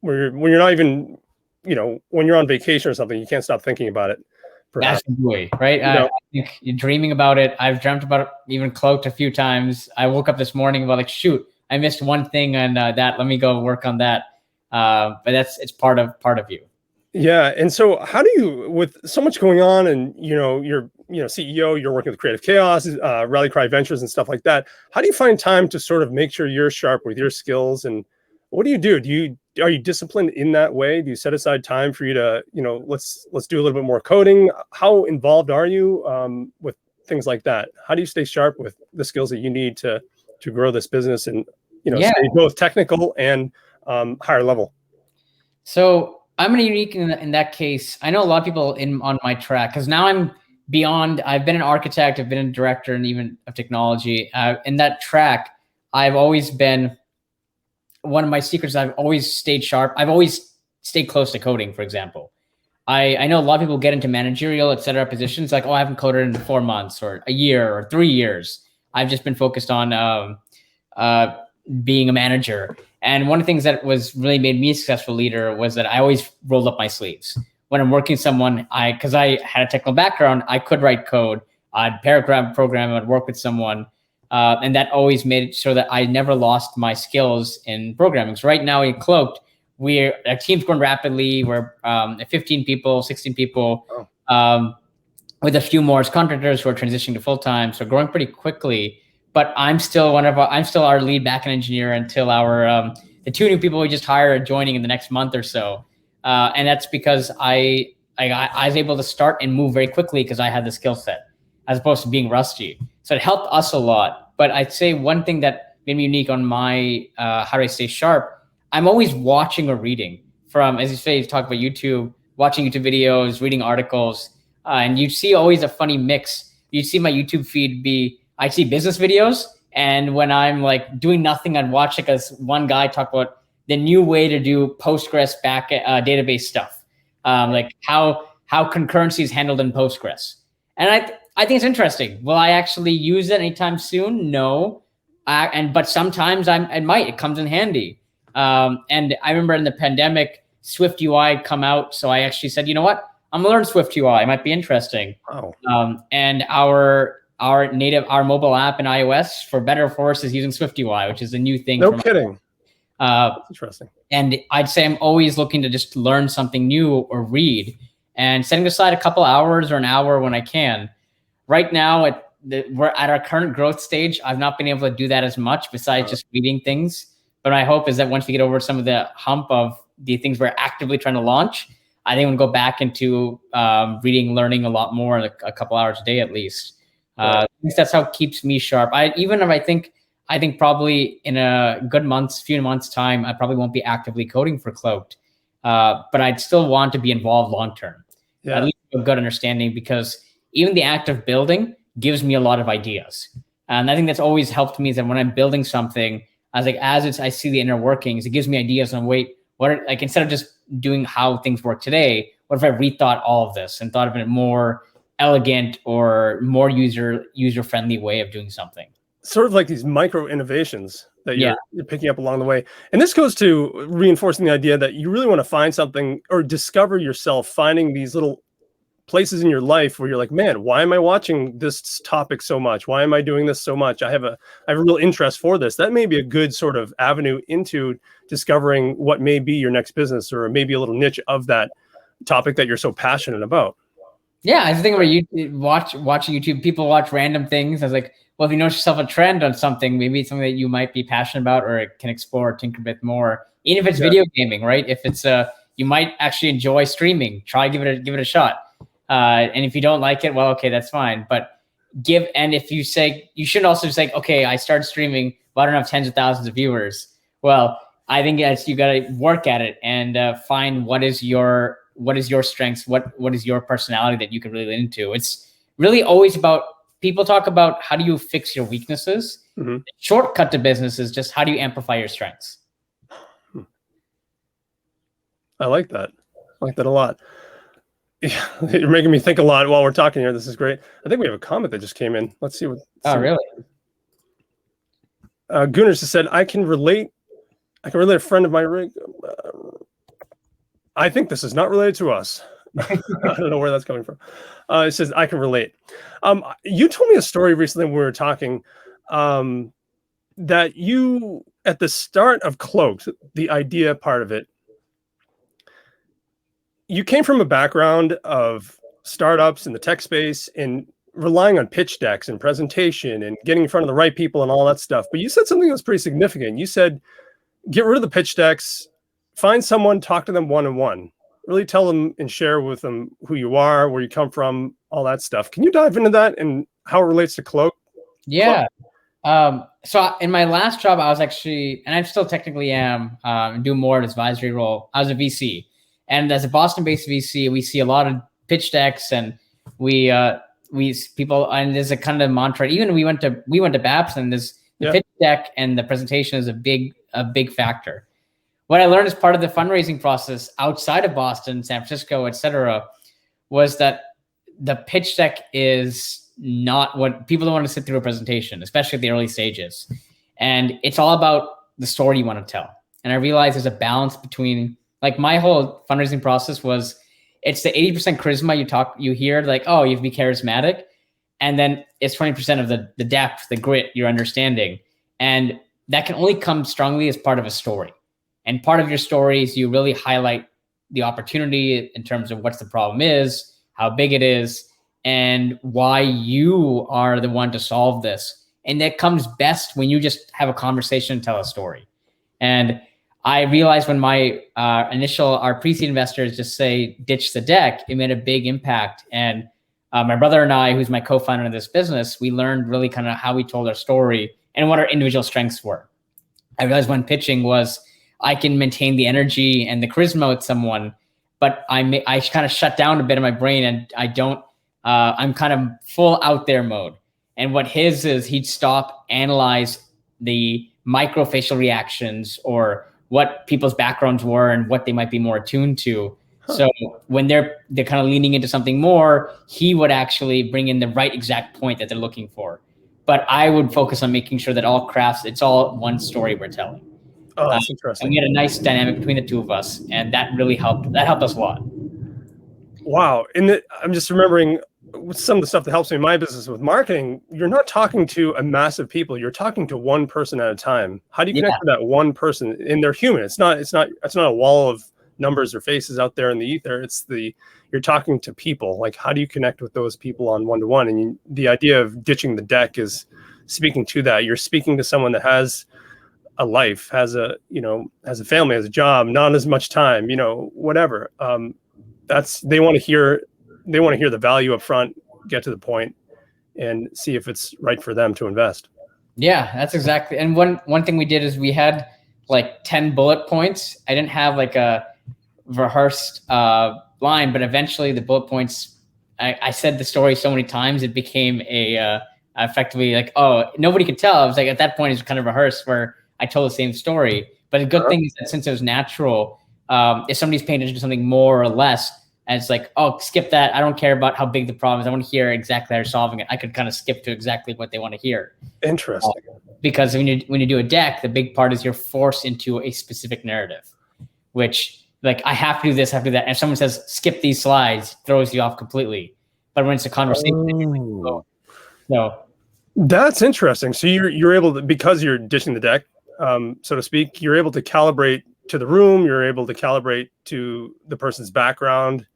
when you're not even, when you're on vacation or something. You can't stop thinking about it. Perhaps.
Absolutely, right? I think you're dreaming about it. I've dreamt about it, even Cloaked a few times. I woke up this morning about like, shoot, I missed one thing on that. Let me go work on that. But it's part of you.
Yeah. And so how do you, with so much going on and, you're, CEO, you're working with Creative Chaos, Rally Cry Ventures and stuff like that. How do you find time to sort of make sure you're sharp with your skills? And what do you do? Are you disciplined in that way? Do you set aside time for you to, let's do a little bit more coding? How involved are you with things like that? How do you stay sharp with the skills that you need to grow this business and, stay both technical and higher level?
So I'm unique in that case. I know a lot of people on my track, because now I'm beyond. I've been an architect, I've been a director, and even of technology. In that track, I've always been. One of my secrets, I've always stayed sharp. I've always stayed close to coding, for example. I know a lot of people get into managerial, et cetera, positions like, I haven't coded in 4 months or a year or 3 years. I've just been focused on being a manager. And one of the things that was really made me a successful leader was that I always rolled up my sleeves. When I'm working with someone, because I had a technical background, I could write code. I'd paragraph program, I'd work with someone. And that always made it so that I never lost my skills in programming. So right now in Cloaked, our team's growing rapidly. We're 15 people, 16 people, with a few more as contractors who are transitioning to full time. So growing pretty quickly. But I'm still our lead backend engineer until the 2 new people we just hired are joining in the next month or so. And that's because I was able to start and move very quickly because I had the skill set, as opposed to being rusty. So it helped us a lot. But I'd say one thing that made me unique on my how do I stay sharp, I'm always watching or reading from, as you say, you talk about YouTube, watching YouTube videos, reading articles, and you see always a funny mix. You see my YouTube feed I see business videos, and when I'm like doing nothing, I'd watch like one guy talk about the new way to do Postgres database stuff, like how concurrency is handled in Postgres. And I think it's interesting. Will I actually use it anytime soon? No. But sometimes it comes in handy. And I remember in the pandemic, Swift UI had come out. So I actually said, you know what? I'm gonna learn Swift UI. It might be interesting.
Wow.
And our mobile app in iOS, for better or for worse, is using Swift UI, which is a new thing.
No kidding. That's interesting.
And I'd say I'm always looking to just learn something new or read, and setting aside a couple hours or an hour when I can. Right now, we're at our current growth stage. I've not been able to do that as much besides just reading things. But my hope is that once we get over some of the hump of the things we're actively trying to launch, I think we'll go back into reading, learning a lot more, a couple hours a day at least. At least that's how it keeps me sharp. I think probably in few months time, I probably won't be actively coding for Cloaked, but I'd still want to be involved long term. At least a good understanding, because even the act of building gives me a lot of ideas. And I think that's always helped me, is that when I'm building something, I see the inner workings, it gives me ideas on instead of just doing how things work today, what if I rethought all of this and thought of it more elegant or more user-friendly way of doing something?
Sort of like these micro innovations that you're picking up along the way. And this goes to reinforcing the idea that you really want to find something or discover yourself, finding these little places in your life where you're like, man, why am I watching this topic so much? Why am I doing this so much? I have a real interest for this. That may be a good sort of avenue into discovering what may be your next business, or maybe a little niche of that topic that you're so passionate about.
Yeah, I think about watching YouTube, people watch random things. I was like, well, if you notice yourself a trend on something, maybe it's something that you might be passionate about or can explore, tinker a bit more. Even if it's video gaming, right? If it's you might actually enjoy streaming, give it a shot. And if you don't like it, well, okay, that's fine. But if you say, you shouldn't also say, okay, I started streaming, but I don't have tens of thousands of viewers. Well, I think you got to work at it and find what is your strengths, what is your personality that you can really lean into. It's really always about, people talk about how do you fix your weaknesses. Mm-hmm. The shortcut to business is just how do you amplify your strengths.
I like that. I like that a lot. Yeah, you're making me think a lot while we're talking here. This is great. I think we have a comment that just came in. Let's see what.
Oh, really?
Gooners has said, I can relate a friend of my rig. I think this is not related to us. I don't know where that's coming from. It says, I can relate. You told me a story recently when we were talking that you, at the start of Cloaked, the idea part of it, you came from a background of startups in the tech space and relying on pitch decks and presentation and getting in front of the right people and all that stuff. But you said something that was pretty significant. You said, get rid of the pitch decks, find someone, talk to them one-on-one, really tell them and share with them who you are, where you come from, all that stuff. Can you dive into that and how it relates to Cloak?
Yeah. So in my last job, I was actually, and I still technically am, do more of advisory role. I was a VC, and as a Boston-based VC, we see a lot of pitch decks, and we people, and there's a kind of mantra. Even we went to BAPS, and there's the pitch deck and the presentation is a big factor. What I learned as part of the fundraising process outside of Boston, San Francisco, et cetera, was that the pitch deck is not what people don't want to sit through a presentation, especially at the early stages. And it's all about the story you want to tell. And I realized there's a balance between, like, my whole fundraising process was, it's the 80% charisma you hear, like, oh, you have to be charismatic. And then it's 20% of the depth, the grit, your understanding. And that can only come strongly as part of a story. And part of your story is you really highlight the opportunity in terms of what the problem is, how big it is, and why you are the one to solve this. And that comes best when you just have a conversation and tell a story. And I realized when our pre-seed investors just say, ditch the deck, it made a big impact. And my brother and I, who's my co-founder of this business, we learned really kind of how we told our story and what our individual strengths were. I realized when pitching was, I can maintain the energy and the charisma with someone, but I kind of shut down a bit of my brain, and I'm kind of full out there mode. And what his is, he'd stop, analyze the microfacial reactions or what people's backgrounds were and what they might be more attuned to. So when they're kind of leaning into something more, he would actually bring in the right exact point that they're looking for. But I would focus on making sure that it's all one story we're telling.
Oh, that's interesting.
And we had a nice dynamic between the two of us, and that really helped. That helped us a lot.
Wow. I'm just remembering some of the stuff that helps me in my business with marketing. You're not talking to a mass of people. You're talking to one person at a time. How do you connect to that one person? And they're human. It's not a wall of numbers or faces out there in the ether. You're talking to people. Like, how do you connect with those people on one-to-one? And the idea of ditching the deck is speaking to that. You're speaking to someone that has a life, has a family, has a job, not as much time, whatever. They want to hear the value up front, get to the point, and see if it's right for them to invest.
Yeah, that's exactly. And one thing we did is we had like 10 bullet points. I didn't have like a rehearsed line, but eventually the bullet points, I said the story so many times, it became effectively like, oh, nobody could tell. I was like, at that point, it's kind of rehearsed where I told the same story. But the good thing is that since it was natural, if somebody's paying attention to something more or less, and it's like, oh, skip that. I don't care about how big the problem is. I want to hear exactly how you're solving it. I could kind of skip to exactly what they want to hear.
Interesting.
Because when you do a deck, the big part is you're forced into a specific narrative, which, like, I have to do this, I have to do that. And if someone says, skip these slides, it throws you off completely. But when it's a conversation, you're like, oh. So
that's interesting. So you're able to, because you're dishing the deck, so to speak, you're able to calibrate to the room, you're able to calibrate to the person's background,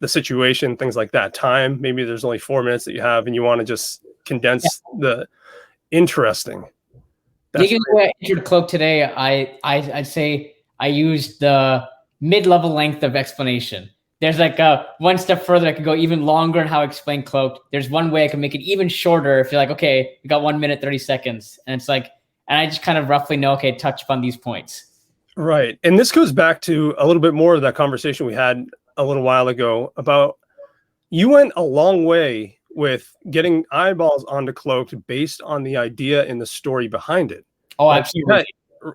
the situation, things like that. Time, maybe there's only 4 minutes that you have and you want to just condense the interesting.
That's the way I entered Cloak today, I'd say I used the mid-level length of explanation. There's like one step further, I could go even longer in how I explain Cloaked. There's one way I can make it even shorter if you're like, okay, you got 1 minute, 30 seconds. And it's like, and I just kind of roughly know, okay, touch upon these points.
Right. And this goes back to a little bit more of that conversation we had a little while ago about, you went a long way with getting eyeballs onto Cloaked based on the idea and the story behind it.
Oh, absolutely.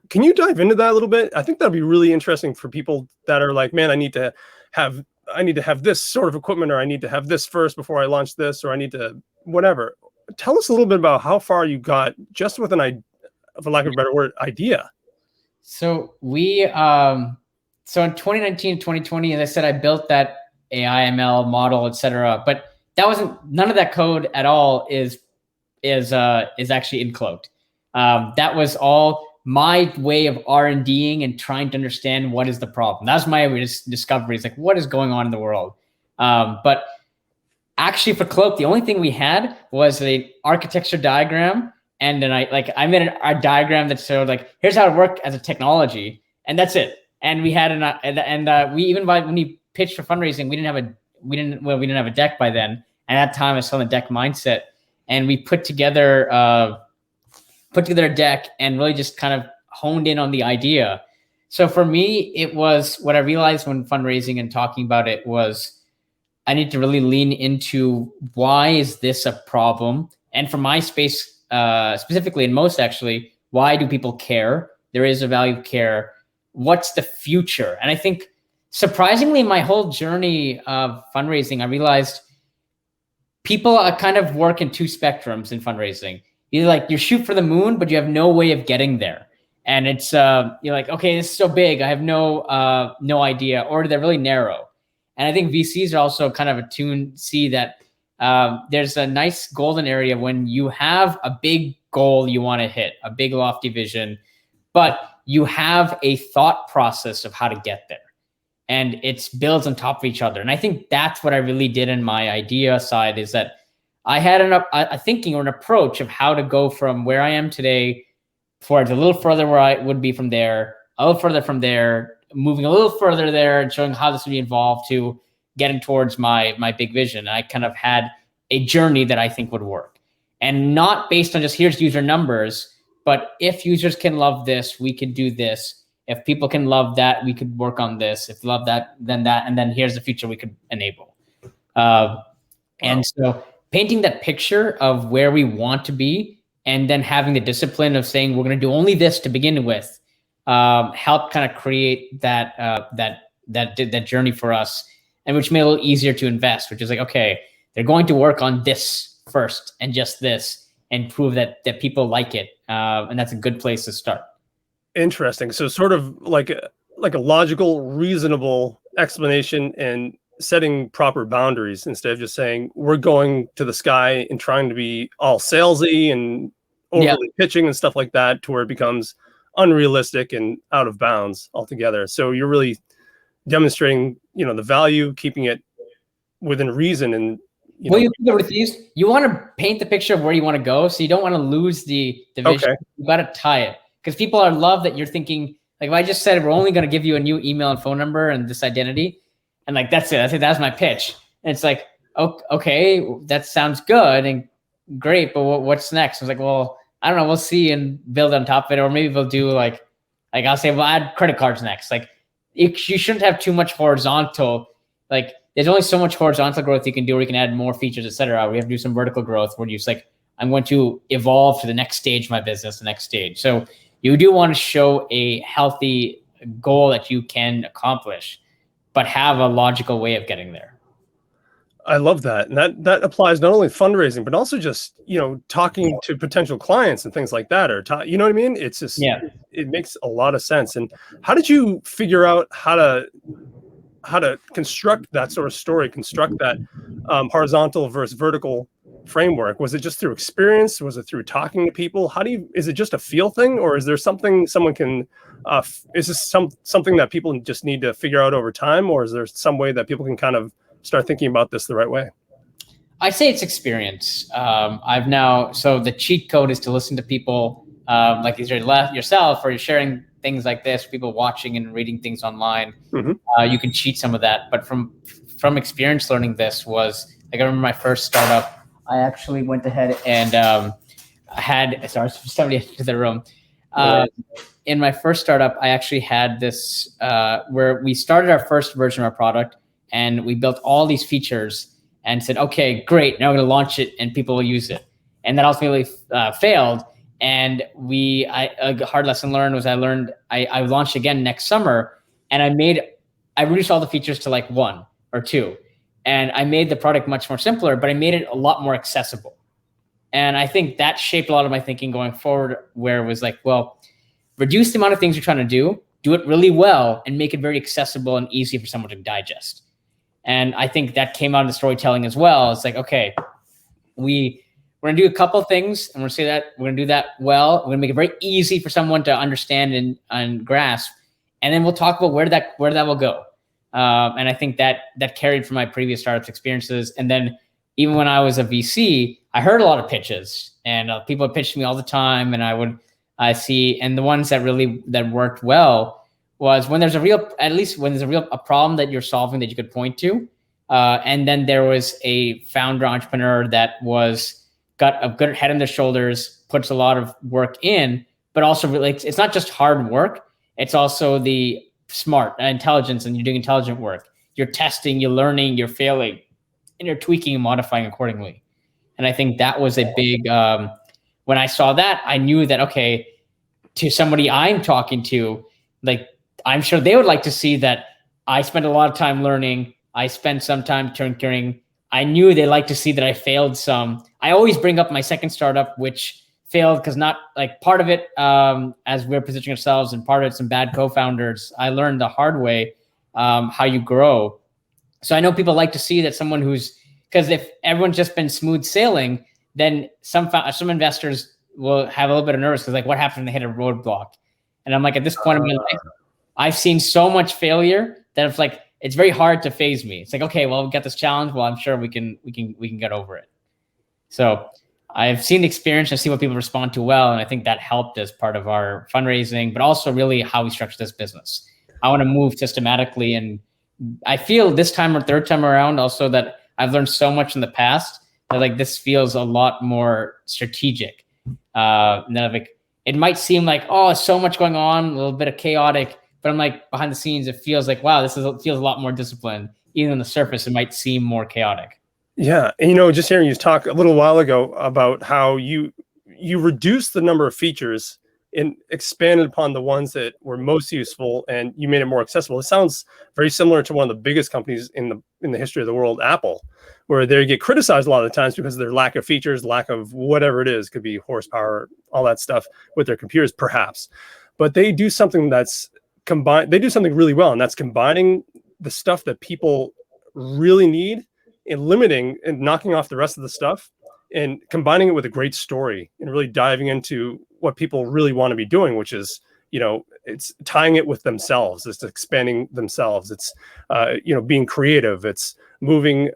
Can you dive into that a little bit? I think that'd be really interesting for people that are like, man, I need to have I need to have this sort of equipment, or I need to have this first before I launch this, or I need to whatever. Tell us a little bit about how far you got just with for lack of a better word, idea.
So so in 2019, 2020, as I said, I built that AI ML model, etc. But none of that code at all is actually in Cloaked. That was all my way of R&Ding and trying to understand what is the problem. That's my discovery. It's like, what is going on in the world? But actually for Cloaked, the only thing we had was an architecture diagram. And then I made a diagram that showed like, here's how it worked as a technology. And that's it. And we had we even when we pitched for fundraising, we didn't have a deck by then. And at that time I was still in the deck mindset. And we put together a deck and really just kind of honed in on the idea. So for me, it was what I realized when fundraising and talking about it was I need to really lean into why is this a problem? And for my space, specifically and most actually, why do people care? There is a value of care. What's the future? And I think surprisingly, my whole journey of fundraising, I realized people kind of work in two spectrums in fundraising. Either like you shoot for the moon, but you have no way of getting there. And it's, you're like, okay, this is so big. I have no idea, or they're really narrow. And I think VCs are also kind of attuned, see that there's a nice golden area when you have a big goal you want to hit, a big lofty vision, but you have a thought process of how to get there. And it's builds on top of each other. And I think that's what I really did in my idea side, is that I had a thinking or an approach of how to go from where I am today towards a little further where I would be from there, a little further from there, moving a little further there and showing how this would be involved to getting towards my big vision. I kind of had a journey that I think would work, and not based on just here's user numbers, but if users can love this, we can do this. If people can love that, we could work on this. If love that, and then here's the future we could enable. And so painting that picture of where we want to be, and then having the discipline of saying we're going to do only this to begin with, helped kind of create that journey for us, and which made it a little easier to invest. Which is like, okay, they're going to work on this first and just this, and prove that people like it, and that's a good place to start.
Interesting. So sort of like a logical, reasonable explanation and setting proper boundaries instead of just saying we're going to the sky and trying to be all salesy and overly pitching and stuff like that, to where it becomes unrealistic and out of bounds altogether. So you're really demonstrating, the value, keeping it within reason. And
you want to paint the picture of where you want to go, so you don't want to lose the vision. Okay. You got to tie it, because people love that you're thinking, like, if I just said we're only going to give you a new email and phone number and this identity, and like that's it. I think that's my pitch. And it's like, okay, that sounds good and great, but what's next? I was like, well, I don't know. We'll see and build on top of it, or maybe we'll do like I'll say we'll add credit cards next. Like you shouldn't have too much horizontal. Like there's only so much horizontal growth you can do, where you can add more features, etc. We have to do some vertical growth where you just like, I'm going to evolve to the next stage of my business, the next stage. So you do want to show a healthy goal that you can accomplish, but have a logical way of getting there.
I love that. And that applies not only fundraising, but also just, talking to potential clients and things like that, or you know what I mean? It's just, it makes a lot of sense. And how did you figure out how to construct that sort of story, construct that horizontal versus vertical framework? Was it just through experience? Was it through talking to people? Is it just a feel thing, or is there something someone can, is this something that people just need to figure out over time? Or is there some way that people can kind of start thinking about this the right way?
I say it's experience. So the cheat code is to listen to people like yourself, or you're sharing things like this, people watching and reading things online. Mm-hmm. You can cheat some of that. But from experience learning this was, like, I remember my first startup, I actually went ahead and sorry, somebody entered the room. In my first startup, I actually had this where we started our first version of our product, and we built all these features and said, okay, great, now we're going to launch it and people will use it. And that ultimately failed. And a hard lesson learned was I launched again next summer, and I reduced all the features to like one. or two. And I made the product much more simpler, but I made it a lot more accessible. And I think that shaped a lot of my thinking going forward, where it was like, well, reduce the amount of things you're trying to do it really well, and make it very accessible and easy for someone to digest. And I think that came out in the storytelling as well. It's like, okay, we're going to do a couple of things, and we're going to say that we're going to do that well. We're going to make it very easy for someone to understand and grasp. And then we'll talk about where that will go. And I think that carried from my previous startups experiences. And then even when I was a VC, I heard a lot of pitches, and people would pitch me all the time. And I see, and the ones that worked well was when there's a problem that you're solving that you could point to. And then there was a founder entrepreneur that got a good head on their shoulders, puts a lot of work in, but also really, it's not just hard work. It's also the smart intelligence, and you're doing intelligent work. You're testing, you're learning, you're failing, and you're tweaking and modifying accordingly. And I think that was a big, when I saw that, I knew that, okay, to somebody I'm talking to, like, I'm sure they would like to see that I spent a lot of time learning. I spent some time tinkering. I knew they'd like to see that I failed some. I always bring up my second startup, which failed because not like part of it, as we're positioning ourselves, and part of it, some bad co-founders. I learned the hard way how you grow. So I know people like to see that someone because if everyone's just been smooth sailing, then some investors will have a little bit of nervous because, like, what happens when they hit a roadblock? And I'm like, at this point in my life, I've seen so much failure that it's very hard to phase me. It's like, okay, well, we got this challenge. Well, I'm sure we can get over it. So I've seen the experience and see what people respond to well. And I think that helped as part of our fundraising, but also really how we structure this business. I want to move systematically. And I feel this time or third time around also that I've learned so much in the past that, like, this feels a lot more strategic. It might seem like, oh, so much going on, a little bit of chaotic, but I'm like, behind the scenes, it feels like, wow, feels a lot more disciplined. Even on the surface, it might seem more chaotic.
Yeah. And, just hearing you talk a little while ago about how you reduced the number of features and expanded upon the ones that were most useful, and you made it more accessible. It sounds very similar to one of the biggest companies in the history of the world, Apple, where they get criticized a lot of the times because of their lack of features, lack of whatever it is, could be horsepower, all that stuff with their computers, perhaps. But they do something that's combined. They do something really well, and that's combining the stuff that people really need and limiting and knocking off the rest of the stuff, and combining it with a great story and really diving into what people really want to be doing, which is, it's tying it with themselves. It's expanding themselves. It's, being creative. It's moving,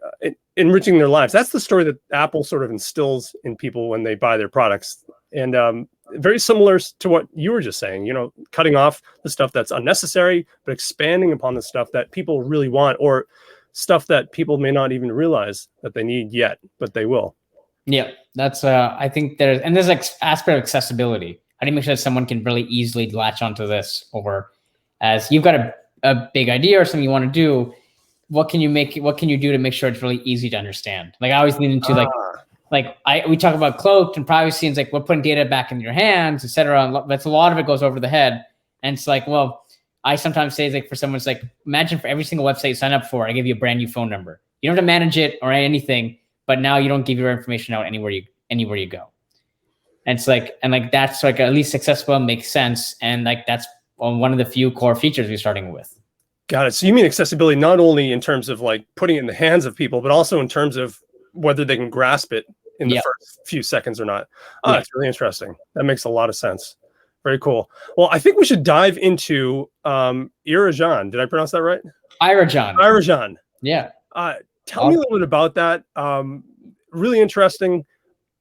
enriching their lives. That's the story that Apple sort of instills in people when they buy their products. And very similar to what you were just saying, cutting off the stuff that's unnecessary, but expanding upon the stuff that people really want, or stuff that people may not even realize that they need yet, but they will.
Yeah, that's I think there's like aspect of accessibility. I think make sure that someone can really easily latch onto this, or as you've got a big idea or something you want to do, what can you do to make sure it's really easy to understand? Like, I always lean into we talk about Cloaked and privacy, and it's like, we're putting data back in your hands, etc. That's a lot of it goes over the head. And it's like, well, I sometimes say, it's like, for someone, it's like, imagine for every single website you sign up for, I give you a brand new phone number. You don't have to manage it or anything, but now you don't give your information out anywhere you go. And it's like, that's like at least accessible and makes sense. And like, that's one of the few core features we're starting with.
Got it. So you mean accessibility, not only in terms of like putting it in the hands of people, but also in terms of whether they can grasp it in the first few seconds or not. That's really interesting. That makes a lot of sense. Very cool. Well, I think we should dive into Arjun. Did I pronounce that right?
Arjun. Yeah.
Tell me a little bit about that. Really interesting.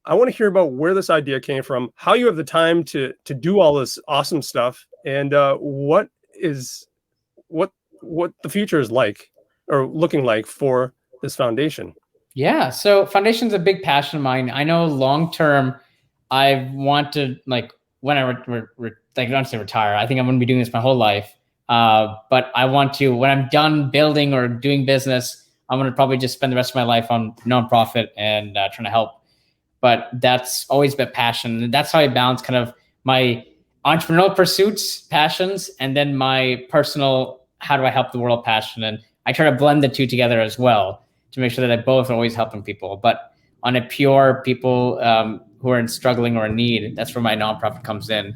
I want to hear about where this idea came from, how you have the time to do all this awesome stuff, and what the future is like or looking like for this foundation.
Yeah. So foundation's a big passion of mine. I know long-term, I want to, like, when I I don't say retire, I think I'm going to be doing this my whole life. But I want to, when I'm done building or doing business, I'm going to probably just spend the rest of my life on nonprofit and trying to help. But that's always been passion. And that's how I balance kind of my entrepreneurial pursuits, passions, and then my personal, how do I help the world passion. And I try to blend the two together as well to make sure that I both are always helping people. But on a pure people who are struggling or in need, that's where my nonprofit comes in.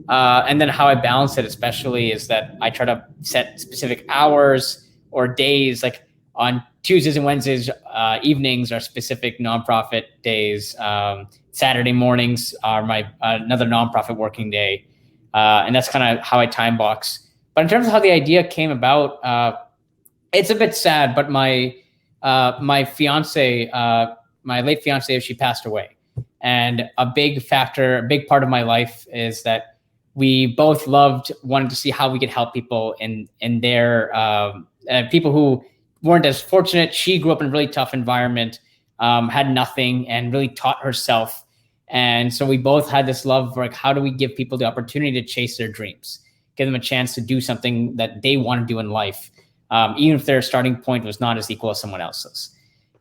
And then how I balance it, especially, is that I try to set specific hours or days, like on Tuesdays and Wednesdays evenings are specific nonprofit days. Saturday mornings are my another nonprofit working day, and that's kind of how I time box. But in terms of how the idea came about, it's a bit sad. But my fiance, my late fiance, she passed away, and a big factor, a big part of my life is that we both wanted to see how we could help people in their people who weren't as fortunate. She grew up in a really tough environment, had nothing, and really taught herself. And so we both had this love for, like, how do we give people the opportunity to chase their dreams, give them a chance to do something that they want to do in life, even if their starting point was not as equal as someone else's.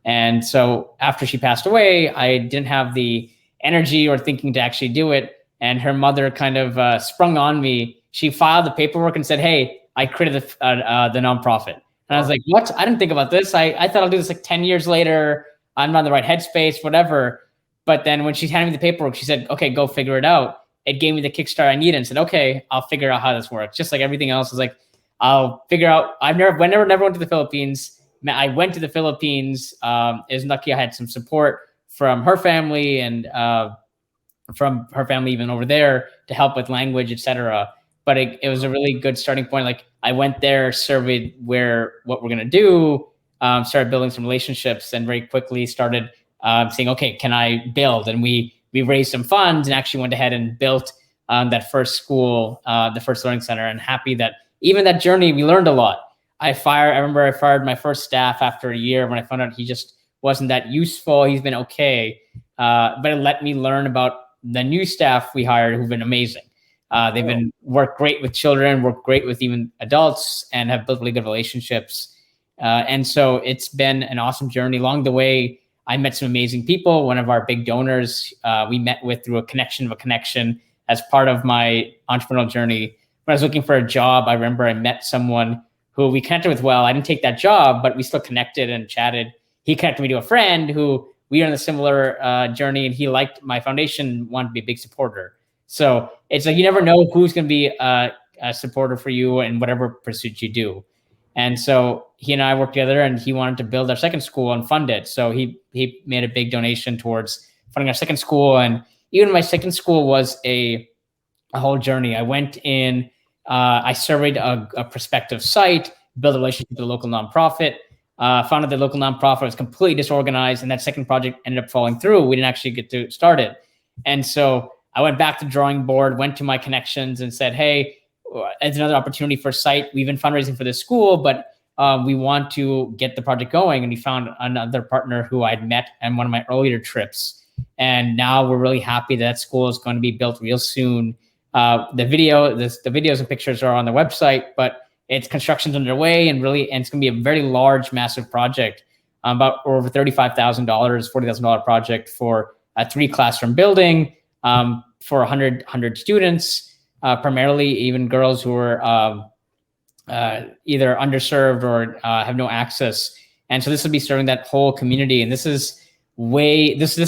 And so after she passed away, I didn't have the energy or thinking to actually do it. And her mother kind of sprung on me. She filed the paperwork and said, "Hey, I created the nonprofit." And I was like, "What? I didn't think about this. I thought I'll do this like 10 years later. I'm not in the right headspace, whatever." But then when she handed me the paperwork, she said, "Okay, go figure it out." It gave me the kickstart I needed and said, "Okay, I'll figure out how this works." Just like everything else, is like, I'll figure out. I've never went to the Philippines. I went to the Philippines. It was lucky I had some support from her family and from her family even over there to help with language, etc. But it was a really good starting point. Like, I went there, surveyed what we're gonna do, started building some relationships, and very quickly started saying, "Okay, can I build?" And we raised some funds and actually went ahead and built that first school, the first learning center. And happy that even that journey, we learned a lot. I remember I fired my first staff after a year when I found out he just wasn't that useful. He's been okay, but it let me learn about the new staff we hired, who've been amazing. They've been worked great with children, worked great with even adults, and have built really good relationships. And so it's been an awesome journey. Along the way, I met some amazing people. One of our big donors we met with through a connection as part of my entrepreneurial journey. When I was looking for a job, I remember I met someone who we connected with well. I didn't take that job, but we still connected and chatted. He connected me to a friend who we are in a similar journey, and he liked my foundation, wanted to be a big supporter. So it's like, you never know who's going to be a supporter for you in whatever pursuit you do. And so he and I worked together, and he wanted to build our second school and fund it. So he made a big donation towards funding our second school. And even my second school was a whole journey. I went in, I surveyed a prospective site, built a relationship with a local nonprofit, found out the local nonprofit was completely disorganized, and that second project ended up falling through. We didn't actually get to start it. And so I went back to the drawing board, went to my connections and said, "Hey, it's another opportunity for a site. We've been fundraising for this school, but we want to get the project going." And we found another partner who I'd met on one of my earlier trips. And now we're really happy that school is going to be built real soon. The videos and pictures are on the website, but it's construction's underway, and it's going to be a very large, massive project, about over $35,000, $40,000 project for a 3-classroom building, for 100 students, primarily even girls who are either underserved or have no access. And so this will be serving that whole community. And this is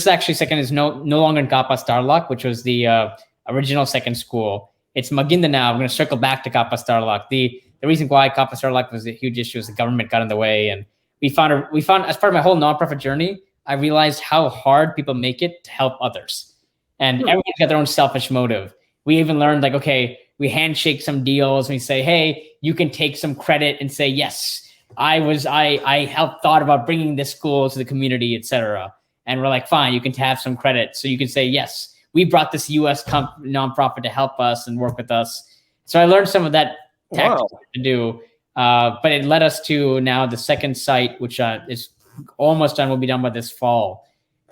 actually second is no longer in Kapas Tarlac, which was the original second school. It's Maguindanao now. I'm going to circle back to Kapas Tarlac. The reason why Kapas Tarlac was a huge issue is the government got in the way. And we found as part of my whole nonprofit journey, I realized how hard people make it to help others. And everyone's got their own selfish motive. We even learned, like, okay, we handshake some deals. And we say, "Hey, you can take some credit and say, yes, I helped thought about bringing this school to the community, etc." And we're like, "Fine, you can have some credit." So you can say, "Yes, we brought this US nonprofit to help us and work with us." So I learned some of that tactics to do, but it led us to now the second site, which is almost done. Will be done by this fall.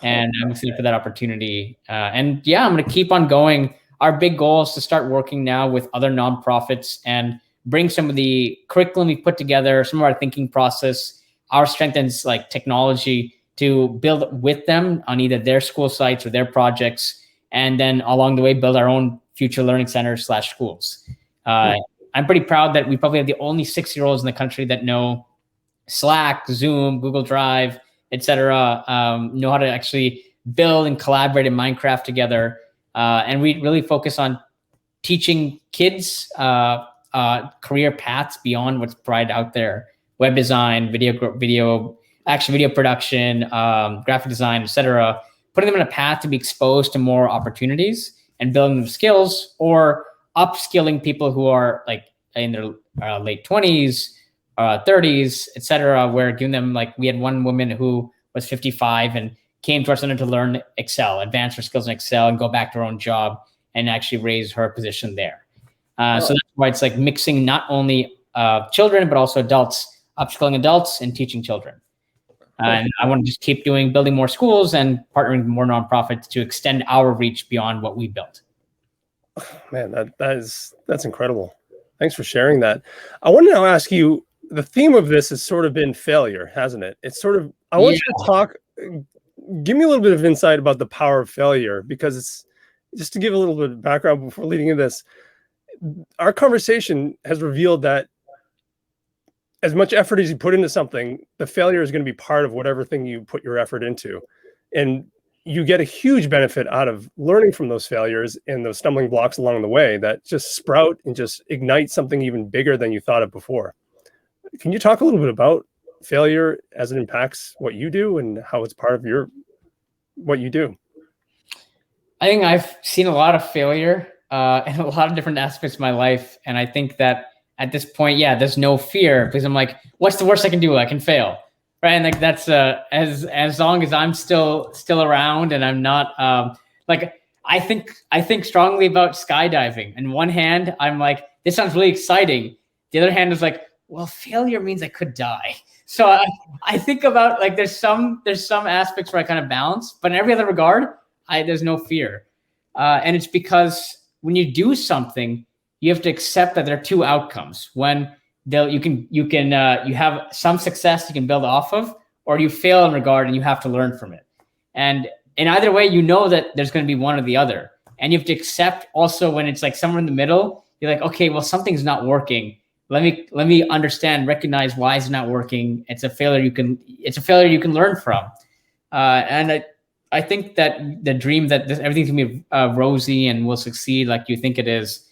And I'm excited for that opportunity. And yeah, I'm going to keep on going. Our big goal is to start working now with other nonprofits and bring some of the curriculum we put together, some of our thinking process, our strengths like technology, to build with them on either their school sites or their projects. And then along the way, build our own future learning centers / schools. I'm pretty proud that we probably have the only 6-year-olds in the country that know Slack, Zoom, Google Drive, etc. Know how to actually build and collaborate in Minecraft together. And we really focus on teaching kids career paths beyond what's provided out there: web design, video production, graphic design, etc. Putting them in a path to be exposed to more opportunities and building them skills, or upskilling people who are like in their late 20s, 30s, etc. Where giving them, like, we had one woman who was 55 and came to our center to learn Excel, advance her skills in Excel, and go back to her own job and actually raise her position there. So that's why it's like mixing not only children, but also adults, upskilling adults and teaching children. And I want to just keep building more schools and partnering with more nonprofits to extend our reach beyond what we built.
Man, that's incredible. Thanks for sharing that. I want to now ask you, the theme of this has sort of been failure, hasn't it? It's sort of, I want you to talk, give me a little bit of insight about the power of failure, because it's, just to give a little bit of background before leading into this, our conversation has revealed that as much effort as you put into something, the failure is going to be part of whatever thing you put your effort into. And you get a huge benefit out of learning from those failures and those stumbling blocks along the way that just sprout and just ignite something even bigger than you thought of before. Can you talk a little bit about failure as it impacts what you do and how it's part of what you do?
I think I've seen a lot of failure in a lot of different aspects of my life. And I think that at this point, there's no fear, because I'm like, what's the worst I can do? I can fail. Right. And like, that's as long as I'm still around and I'm not like, I think strongly about skydiving. On one hand, I'm like, this sounds really exciting. The other hand is like, well, failure means I could die. So I think about, like, there's some aspects where I kind of balance, but in every other regard, there's no fear. And it's because when you do something, you have to accept that there are two outcomes. When you have some success you can build off of, or you fail in regard and you have to learn from it. And in either way, you know that there's going to be one or the other. And you have to accept also when it's like somewhere in the middle, you're like, okay, well, something's not working. Let me understand, recognize why it's not working. It's a failure you can learn from. And I think that the dream that everything's gonna be rosy and will succeed like you think it is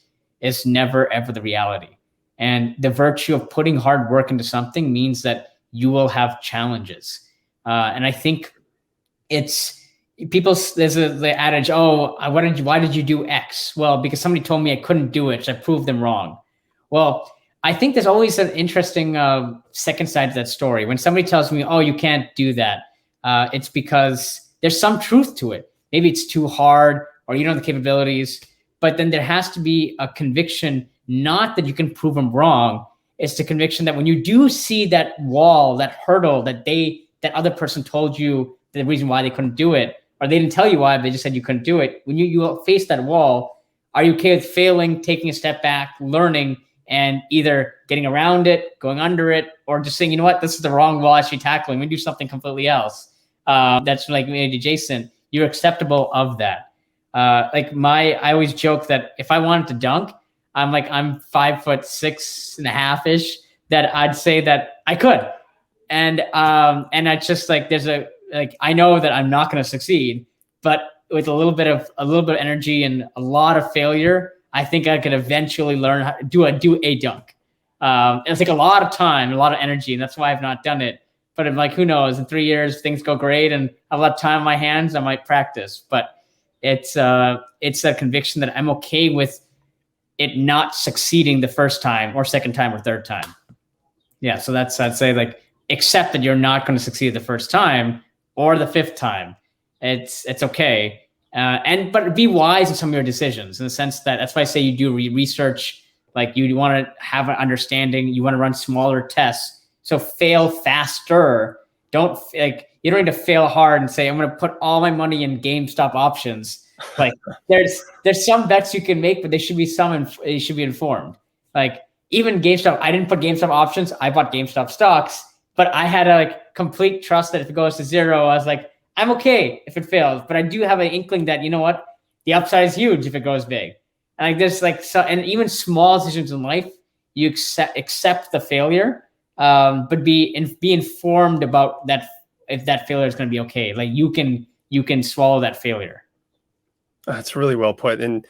never ever the reality. And the virtue of putting hard work into something means that you will have challenges. And I think there's the adage, oh, why did you do X? Well, because somebody told me I couldn't do it, so I proved them wrong. Well, I think there's always an interesting second side to that story. When somebody tells me, oh, you can't do that, it's because there's some truth to it. Maybe it's too hard, or you don't have the capabilities, but then there has to be a conviction, not that you can prove them wrong. It's the conviction that when you do see that wall, that hurdle that other person told you the reason why they couldn't do it, or they didn't tell you why, they just said you couldn't do it. When you face that wall, are you okay with failing, taking a step back, learning, and either getting around it, going under it, or just saying, you know what, this is the wrong wall I should be tackling. We do something completely else. That's like maybe adjacent. You're acceptable of that. I always joke that if I wanted to dunk, I'm 5'6.5" ish, that I'd say that I could. And I just I know that I'm not going to succeed, but with a little bit of energy and a lot of failure, I think I could eventually learn how to do a dunk. It'll take a lot of time, a lot of energy, and that's why I've not done it. But I'm like, who knows? In 3 years, things go great, and I have a lot of time on my hands. I might practice, but it's a conviction that I'm okay with it not succeeding the first time, or second time, or third time. Yeah, so I'd say, like, accept that you're not going to succeed the first time or the fifth time. It's okay. But be wise in some of your decisions, in the sense that that's why I say you do research. Like, you want to have an understanding. You want to run smaller tests. So fail faster. You don't need to fail hard and say, I'm going to put all my money in GameStop options. Like, there's some bets you can make, but they should be informed. Like, even GameStop, I didn't put GameStop options. I bought GameStop stocks, but I had a complete trust that if it goes to zero, I was like, I'm okay if it fails, but I do have an inkling that, you know what, the upside is huge if it goes big. And and even small decisions in life, you accept the failure, but be informed about that, if that failure is going to be okay. Like you can swallow that failure.
That's really well put. And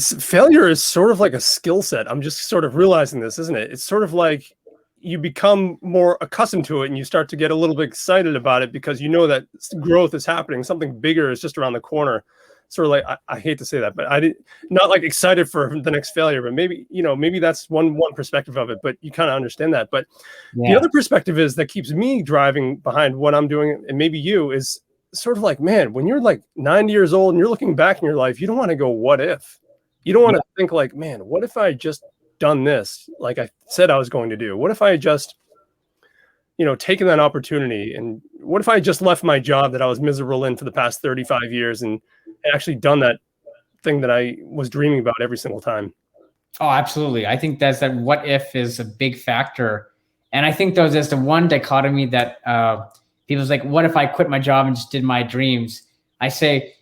failure is sort of like a skill set. I'm just sort of realizing this, isn't it? It's sort of like you become more accustomed to it and you start to get a little bit excited about it because you know that growth is happening. Something bigger is just around the corner. Sort of like, I hate to say that, but not like excited for the next failure, but maybe, maybe that's one perspective of it, but you kind of understand that. But the other perspective is that keeps me driving behind what I'm doing. And maybe you is sort of like, man, when you're like 90 years old and you're looking back in your life, you don't want to go, what if? You don't want to think like, man, what if I just done this like I said I was going to do? What if I just, taken that opportunity? And what if I just left my job that I was miserable in for the past 35 years and actually done that thing that I was dreaming about every single time?
Oh, absolutely. I think that what if is a big factor. And I think there's the one dichotomy that people's like, what if I quit my job and just did my dreams? I say,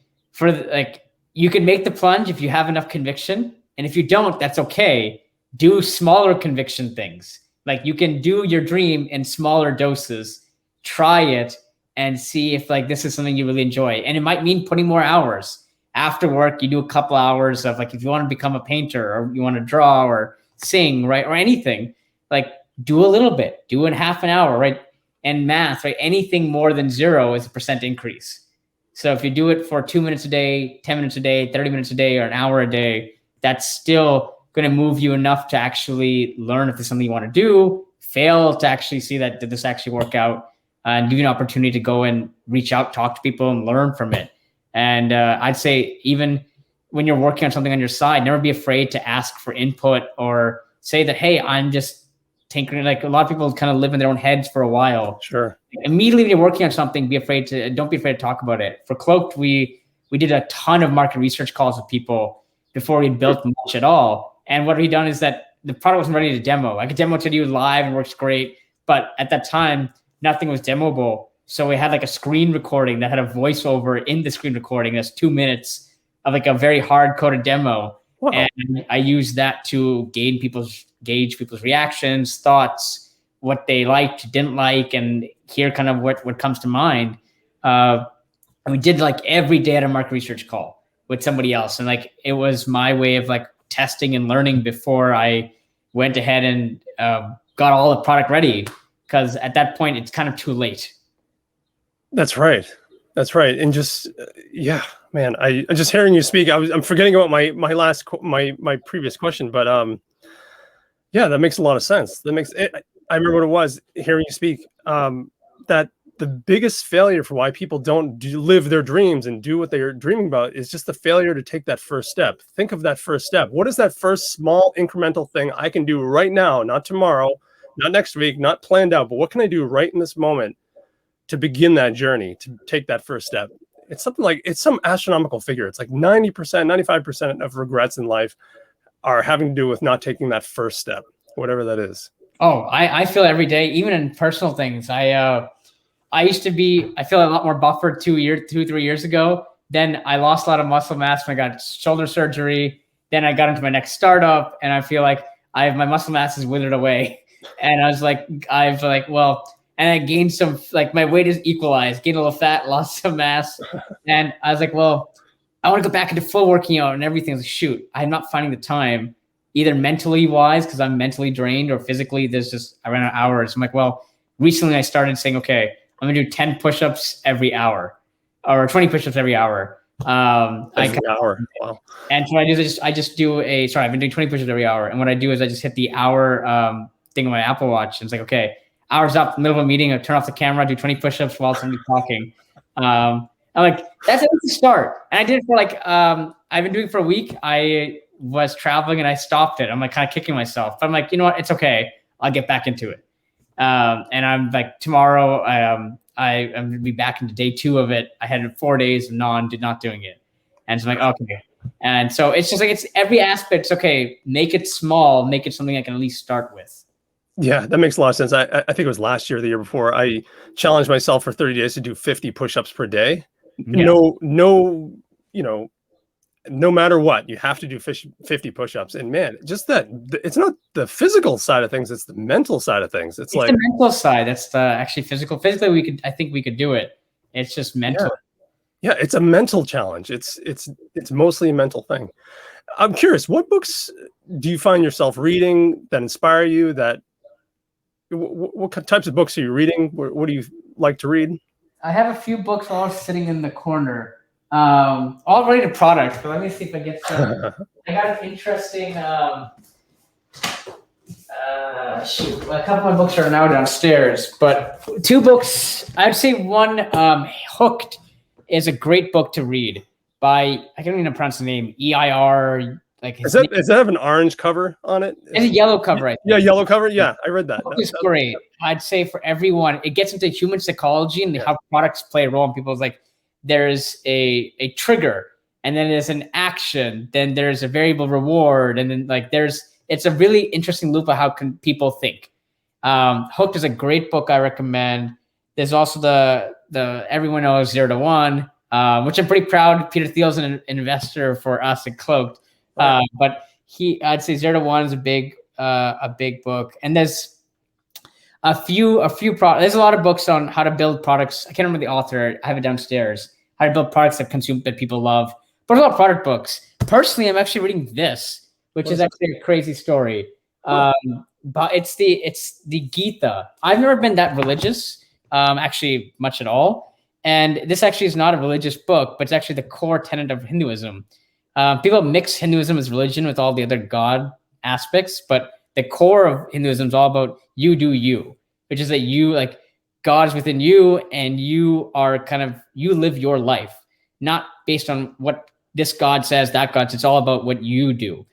you can make the plunge if you have enough conviction. And if you don't, that's okay. Do smaller conviction things. Like you can do your dream in smaller doses, try it and see if like this is something you really enjoy. And it might mean putting more hours. After work, you do a couple hours of like, if you want to become a painter or you want to draw or sing, right? Or anything, like do a little bit, do in half an hour, right? And math, right? Anything more than 0 is a % increase. So if you do it for 2 minutes a day, 10 minutes a day, 30 minutes a day, or an hour a day, that's still going to move you enough to actually learn if there's something you want to do, fail to actually see that did this actually work out, and give you an opportunity to go and reach out, talk to people and learn from it. And I'd say even when you're working on something on your side, never be afraid to ask for input or say that, hey, I'm just tinkering. Like a lot of people kind of live in their own heads for a while.
Sure.
Immediately when you're working on something, don't be afraid to talk about it. For Cloaked, we did a ton of market research calls with people before we built much at all. And what we done is that the product wasn't ready to demo. I could demo it to you live and works great. But at that time, nothing was demoable. So we had like a screen recording that had a voiceover in the screen recording. That's 2 minutes of like a very hard coded demo. Wow. And I used that to gauge people's reactions, thoughts, what they liked, didn't like, and hear kind of what comes to mind. And we did like every day at a market research call with somebody else. And like, it was my way of like testing and learning before I went ahead and got all the product ready. Because at that point, it's kind of too late.
That's right. That's right. And just, yeah, man, I just hearing you speak, I'm forgetting about my previous question, but yeah, that makes a lot of sense. That makes it, I remember what it was hearing you speak, that the biggest failure for why people don't live their dreams and do what they are dreaming about is just the failure to take that first step. Think of that first step. What is that first small incremental thing I can do right now, not tomorrow, not next week, not planned out, but what can I do right in this moment to begin that journey, to take that first step? It's something like, it's some astronomical figure. It's like 90%, 95% of regrets in life are having to do with not taking that first step, whatever that is.
Oh, I feel every day, even in personal things. I feel a lot more buffered 3 years ago. Then I lost a lot of muscle mass when I got shoulder surgery. Then I got into my next startup and I feel like my muscle mass is withered away. And I was like, and I gained some, like my weight is equalized, gained a little fat, lost some mass. And I was like, well, I want to go back into full working out and everything. I was like, shoot, I'm not finding the time, either mentally wise, because I'm mentally drained, or physically, I ran out of hours. I'm like, well, recently I started saying, okay, I'm gonna do 10 push-ups every hour, or 20 push-ups every hour.
Every hour. Wow.
And so I've been doing 20 push-ups every hour. And what I do is I just hit the hour thing on my Apple Watch. And it's like, okay, hour's up, middle of a meeting, I turn off the camera, do 20 push-ups while somebody's talking. I'm like, that's a start. And I did it for like, I've been doing it for a week. I was traveling and I stopped it. I'm like kind of kicking myself. But I'm like, you know what? It's okay. I'll get back into it. And I'm like, tomorrow, I'm going to be back into day 2 of it. I had 4 days of not doing it. And so I'm like, okay. And so it's just like, it's every aspect. It's okay. Make it small, make it something I can at least start with.
Yeah, that makes a lot of sense. I think it was last year, the year before, I challenged myself for 30 days to do 50 push-ups per day. Yeah. No, no matter what, you have to do 50 push-ups. And man, just that, it's not the physical side of things, it's the mental side of things. It's like
the mental side. That's the actually physical. Physically, I think we could do it. It's just mental.
Yeah, it's a mental challenge. It's mostly a mental thing. I'm curious, what books do you find yourself reading that inspire you? What types of books are you reading? What do you like to read?
I have a few books all sitting in the corner, all related to products. But let me see if I get some. I got an interesting. Shoot, a couple of my books are now downstairs, but two books. I'd say one, Hooked, is a great book to read by, I can't even pronounce the name, EIR. Like,
does that have an orange cover on it?
It's a yellow cover, I think.
Yeah, yellow cover. Yeah, I read that.
It's great. I'd say for everyone, it gets into human psychology and how products play a role in people's, like, there's a trigger, and then there's an action, then there's a variable reward, and then like it's a really interesting loop of how people think. Hooked is a great book I recommend. There's also the Everyone Knows 0 to 1, which I'm pretty proud. Peter Thiel's an investor for us at Cloaked. But I'd say 0 to 1 is a big book. And there's a few there's a lot of books on how to build products. I can't remember the author. I have it downstairs. How to build products that people love. But a lot of product books. Personally, I'm actually reading this, which is actually a crazy story. But it's the Gita. I've never been that religious, actually much at all. And this actually is not a religious book, but it's actually the core tenet of Hinduism. People mix Hinduism as religion with all the other God aspects, but the core of Hinduism is all about you do you, which is that you, like, God is within you, and you are you live your life, not based on what this God says, that God says. It's all about what you do.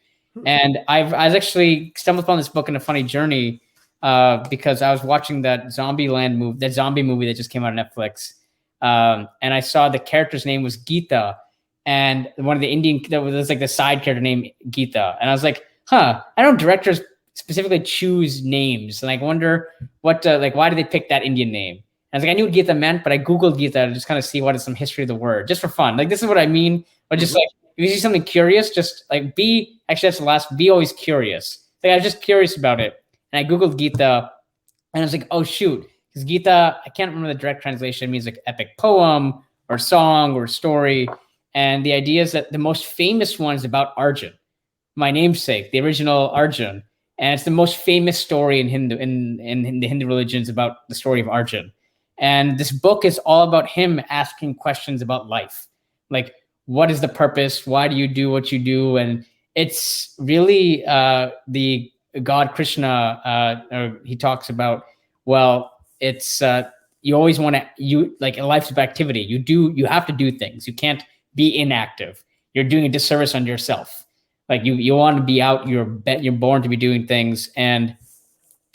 And I was actually stumbled upon this book in a funny journey because I was watching that zombie movie that just came out on Netflix. And I saw the character's name was Gita, and one of the Indian, there was like the side character named Gita. And I was like, I don't know, directors specifically choose names. And I wonder why do they pick that Indian name? And I was like, I knew what Gita meant, but I Googled Gita to just kind of see what is some history of the word, just for fun. Like, this is what I mean. But just like, if you see something curious, just like be always curious. Like, I was just curious about it. And I Googled Gita, and I was like, oh shoot. Because Gita, I can't remember the direct translation. It means like epic poem or song or story. And the idea is that the most famous one is about Arjun, my namesake, the original Arjun. And it's the most famous story in the Hindu religions about the story of Arjun. And this book is all about him asking questions about life. Like, what is the purpose? Why do you do what you do? And it's really the God Krishna, he talks about, well, it's you always want to, like, a life's about activity. You have to do things. You can't be inactive. You're doing a disservice on yourself. Like, you want to be out, you're born to be doing things. And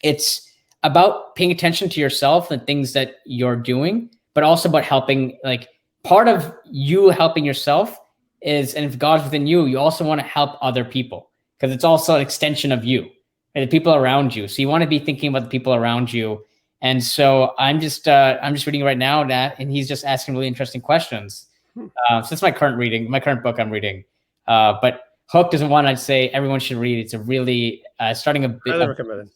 it's about paying attention to yourself and things that you're doing, but also about helping. Like, part of you helping yourself is, and if God's within you, you also want to help other people, because it's also an extension of you and the people around you. So you want to be thinking about the people around you. And so I'm just reading right now and he's just asking really interesting questions. So that's my current book I'm reading. But Hooked is one I'd say everyone should read. It's a really starting a bit.
Highly recommended.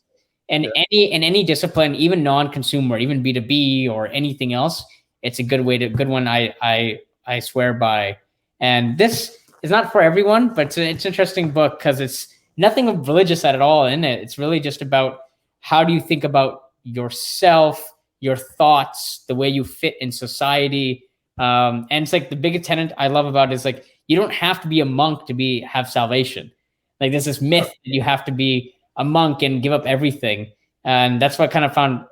And any discipline, even non-consumer, even B2B or anything else, it's a good one I swear by. And this is not for everyone, but it's an interesting book because it's nothing religious at all in it. It's really just about how do you think about yourself, your thoughts, the way you fit in society. And it's like the biggest tenet I love about it is like, you don't have to be a monk to have salvation. Like, there's this myth that you have to be a monk and give up everything. And that's what I kind of found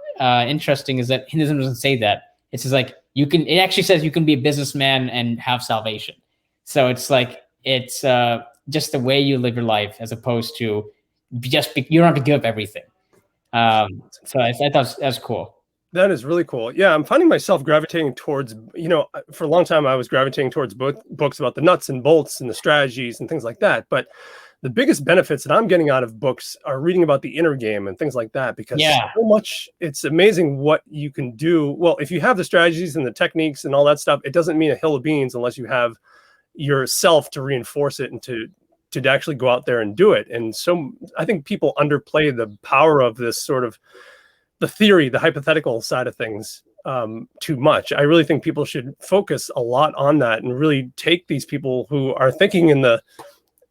interesting, is that Hinduism doesn't say that. It says like, it actually says you can be a businessman and have salvation. So it's like, it's just the way you live your life, as opposed to you don't have to give up everything. So I thought that's cool.
That is really cool. Yeah, I'm finding myself gravitating towards, for a long time I was gravitating towards books about the nuts and bolts and the strategies and things like that. But the biggest benefits that I'm getting out of books are reading about the inner game and things like that, because so much, it's amazing what you can do. Well, if you have the strategies and the techniques and all that stuff, it doesn't mean a hill of beans unless you have, yourself to reinforce it and to actually go out there and do it. And so I think people underplay the power of this sort of the theory, the hypothetical side of things too much. I really think people should focus a lot on that and really take these people who are thinking in the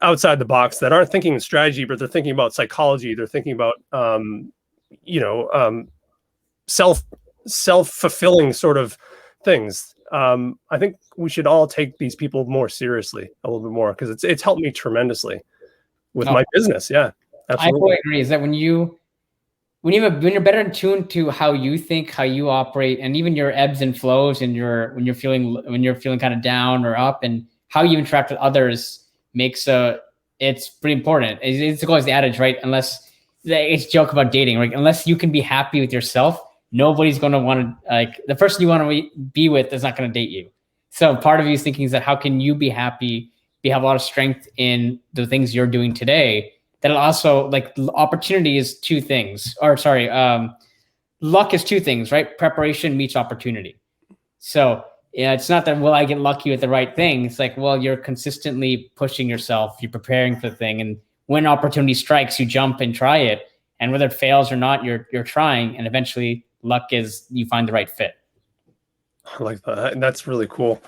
outside the box, that aren't thinking in strategy, but they're thinking about psychology. They're thinking about, self-fulfilling sort of things. I think we should all take these people more seriously a little bit more, because it's helped me tremendously with my business. Yeah, absolutely.
I fully agree. Is that when you're better in tune to how you think, how you operate, and even your ebbs and flows, and when you're feeling kind of down or up, and how you interact with others makes it's pretty important. It's always the adage, right? Unless it's a joke about dating, right? Unless you can be happy with yourself, nobody's going to want to, like, the person you want to be with is not going to date you. So part of you is thinking is that how can you be happy, have a lot of strength in the things you're doing today. That'll also, like, opportunity is two things, or sorry, luck is two things, right? Preparation meets opportunity. So yeah, it's not that, will I get lucky with the right thing? It's like, well, you're consistently pushing yourself, you're preparing for the thing. And when opportunity strikes, you jump and try it. And whether it fails or not, you're trying. And eventually luck is you find the right fit.
I like that. And that's really cool.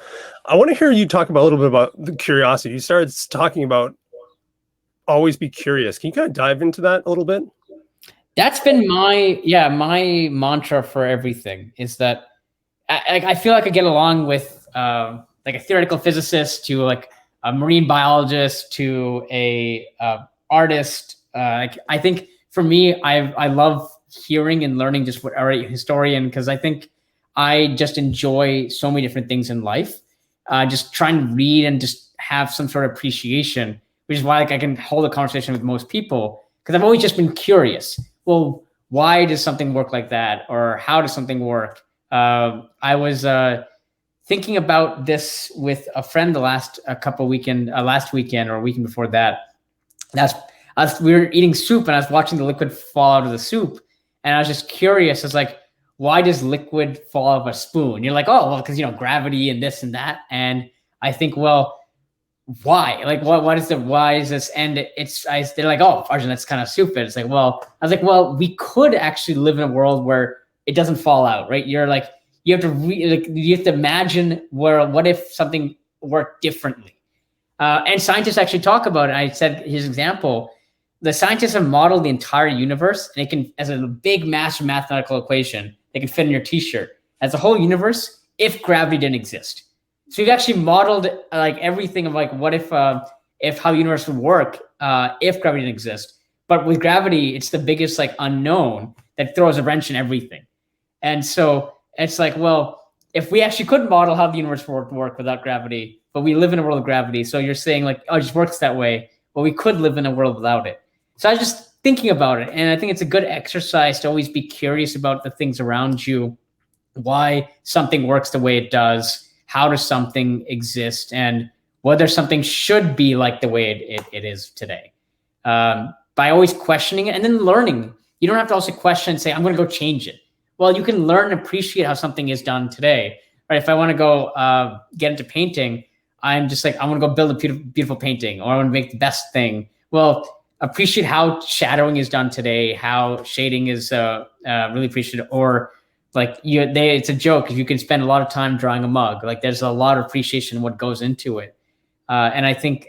I want to hear you talk about a little bit about the curiosity. You started talking about always be curious. Can you kind of dive into that a little bit?
That's been my mantra for everything, is that I feel like I get along with like a theoretical physicist to like a marine biologist to a artist. I think for me, I love hearing and learning just what a historian, because I think I just enjoy so many different things in life. Just trying to read and just have some sort of appreciation, which is why, like, I can hold a conversation with most people, because I've always just been curious. Well, why does something work like that? Or how does something work? I was thinking about this with a friend last weekend or weekend before that. We were eating soup, and I was watching the liquid fall out of the soup, and I was just curious. It's like, why does liquid fall out of a spoon? You're like, oh, well, because, gravity and this and that. And I think, well, why? Like, why is this? And they're like, oh, Arjun, that's kind of stupid. It's like, well, I was like, well, we could actually live in a world where it doesn't fall out, right? You're like, you have to imagine what if something worked differently. And scientists actually talk about it. I said his example, the scientists have modeled the entire universe, and they can, as a big massive mathematical equation, they can fit in your t-shirt as a whole universe if gravity didn't exist. So you've actually modeled like everything of like, what if how the universe would work if gravity didn't exist. But with gravity, it's the biggest like unknown that throws a wrench in everything. And so it's like, well, if we actually could model how the universe would work without gravity, but we live in a world of gravity. So you're saying like, oh, it just works that way. Well, we could live in a world without it. So I was just thinking about it. And I think it's a good exercise to always be curious about the things around you, why something works the way it does, how does something exist, and whether something should be like the way it is today. By always questioning it and then learning. You don't have to also question and say, I'm going to go change it. Well, you can learn and appreciate how something is done today. Right? If I want to go get into painting, I'm just like, I want to go build a beautiful painting, or I want to make the best thing. Well, appreciate how shadowing is done today, how shading is really appreciated, or like it's a joke if you can spend a lot of time drawing a mug. Like there's a lot of appreciation in what goes into it. And I think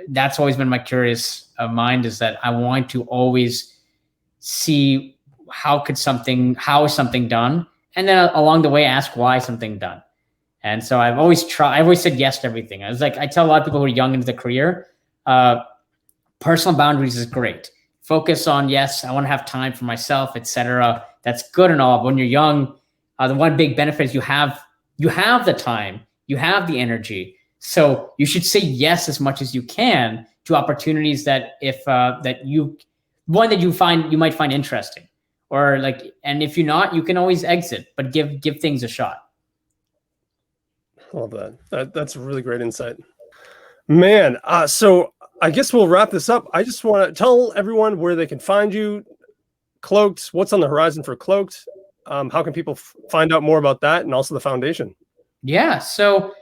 that's always been my curious mind, is that I want to always see how is something done? And then along the way, ask why is something done. And so I've always said yes to everything. I tell a lot of people who are young into the career, personal boundaries is great. Focus on, yes, I want to have time for myself, etc. That's good and all. But when you're young, the one big benefit is you have the time, you have the energy. So you should say yes as much as you can to opportunities that you might find interesting, or like, and if you're not, you can always exit, but give things a shot.
Love that. That's a really great insight, man. So I guess we'll wrap this up. I just want to tell everyone where they can find you. Cloaked, what's on the horizon for Cloaked? How can people find out more about that, and also the foundation?
Yeah, so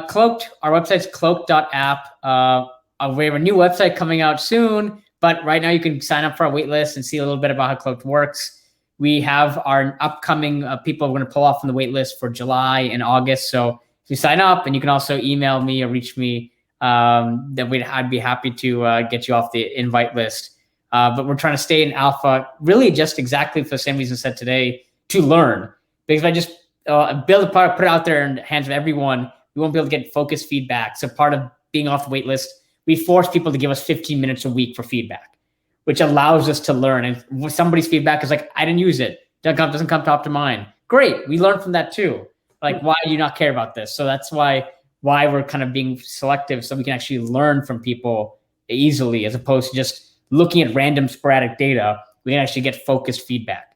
Cloaked, our website's cloaked.app. We have a new website coming out soon, but right now you can sign up for our wait list and see a little bit about how Cloaked works. We have our upcoming people we're going to pull off from the wait list for July and August. So if you sign up, and you can also email me or reach me, I'd be happy to get you off the invite list. But we're trying to stay in alpha, really just exactly for the same reason I said today, to learn. Because if I just build a product, put it out there in the hands of everyone, we won't be able to get focused feedback. So part of being off the wait list, we force people to give us 15 minutes a week for feedback, which allows us to learn. And somebody's feedback is like, I didn't use it. Doesn't come top to mind. Great. We learn from that too. Like, why do you not care about this? So that's why we're kind of being selective, so we can actually learn from people easily, as opposed to just looking at random sporadic data. We can actually get focused feedback.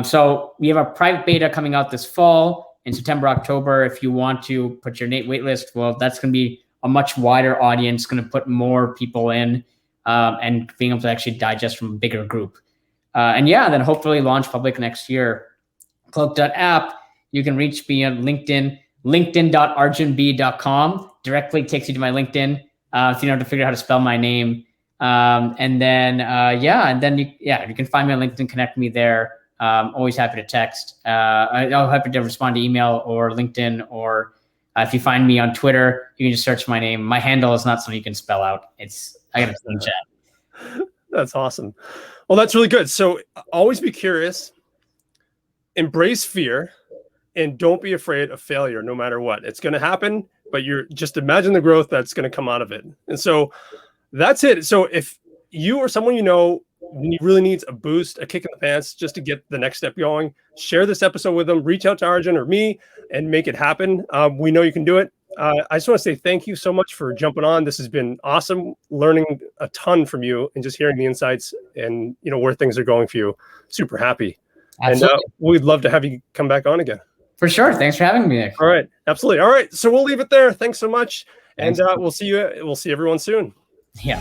So we have a private beta coming out this fall in September, October. If you want to put your wait list, well, that's going to be a much wider audience, going to put more people in, and being able to actually digest from a bigger group. And then hopefully launch public next year. Cloaked.app, you can reach me on LinkedIn, linkedin.arjunb.com. Directly takes you to my LinkedIn. So you don't have to figure out how to spell my name. You can find me on LinkedIn, connect me there. Always happy to text. I'm happy to respond to email or LinkedIn, or if you find me on Twitter, you can just search my name. My handle is not something you can spell out. I got to chat.
That's awesome. Well, that's really good. So always be curious, embrace fear, and don't be afraid of failure, no matter what. It's going to happen, but you're just imagine the growth that's going to come out of it. And so that's it. So if you or someone you know really needs a boost, a kick in the pants, just to get the next step going, share this episode with them, reach out to Arjun or me and make it happen. We know you can do it. I just want to say thank you so much for jumping on. This has been awesome, learning a ton from you and just hearing the insights and where things are going for you. Super happy. Absolutely. And we'd love to have you come back on again.
For sure. Thanks for having me, Nick.
All right. Absolutely. All right. So we'll leave it there. Thanks so much. Thanks. And we'll see everyone soon.
Yeah.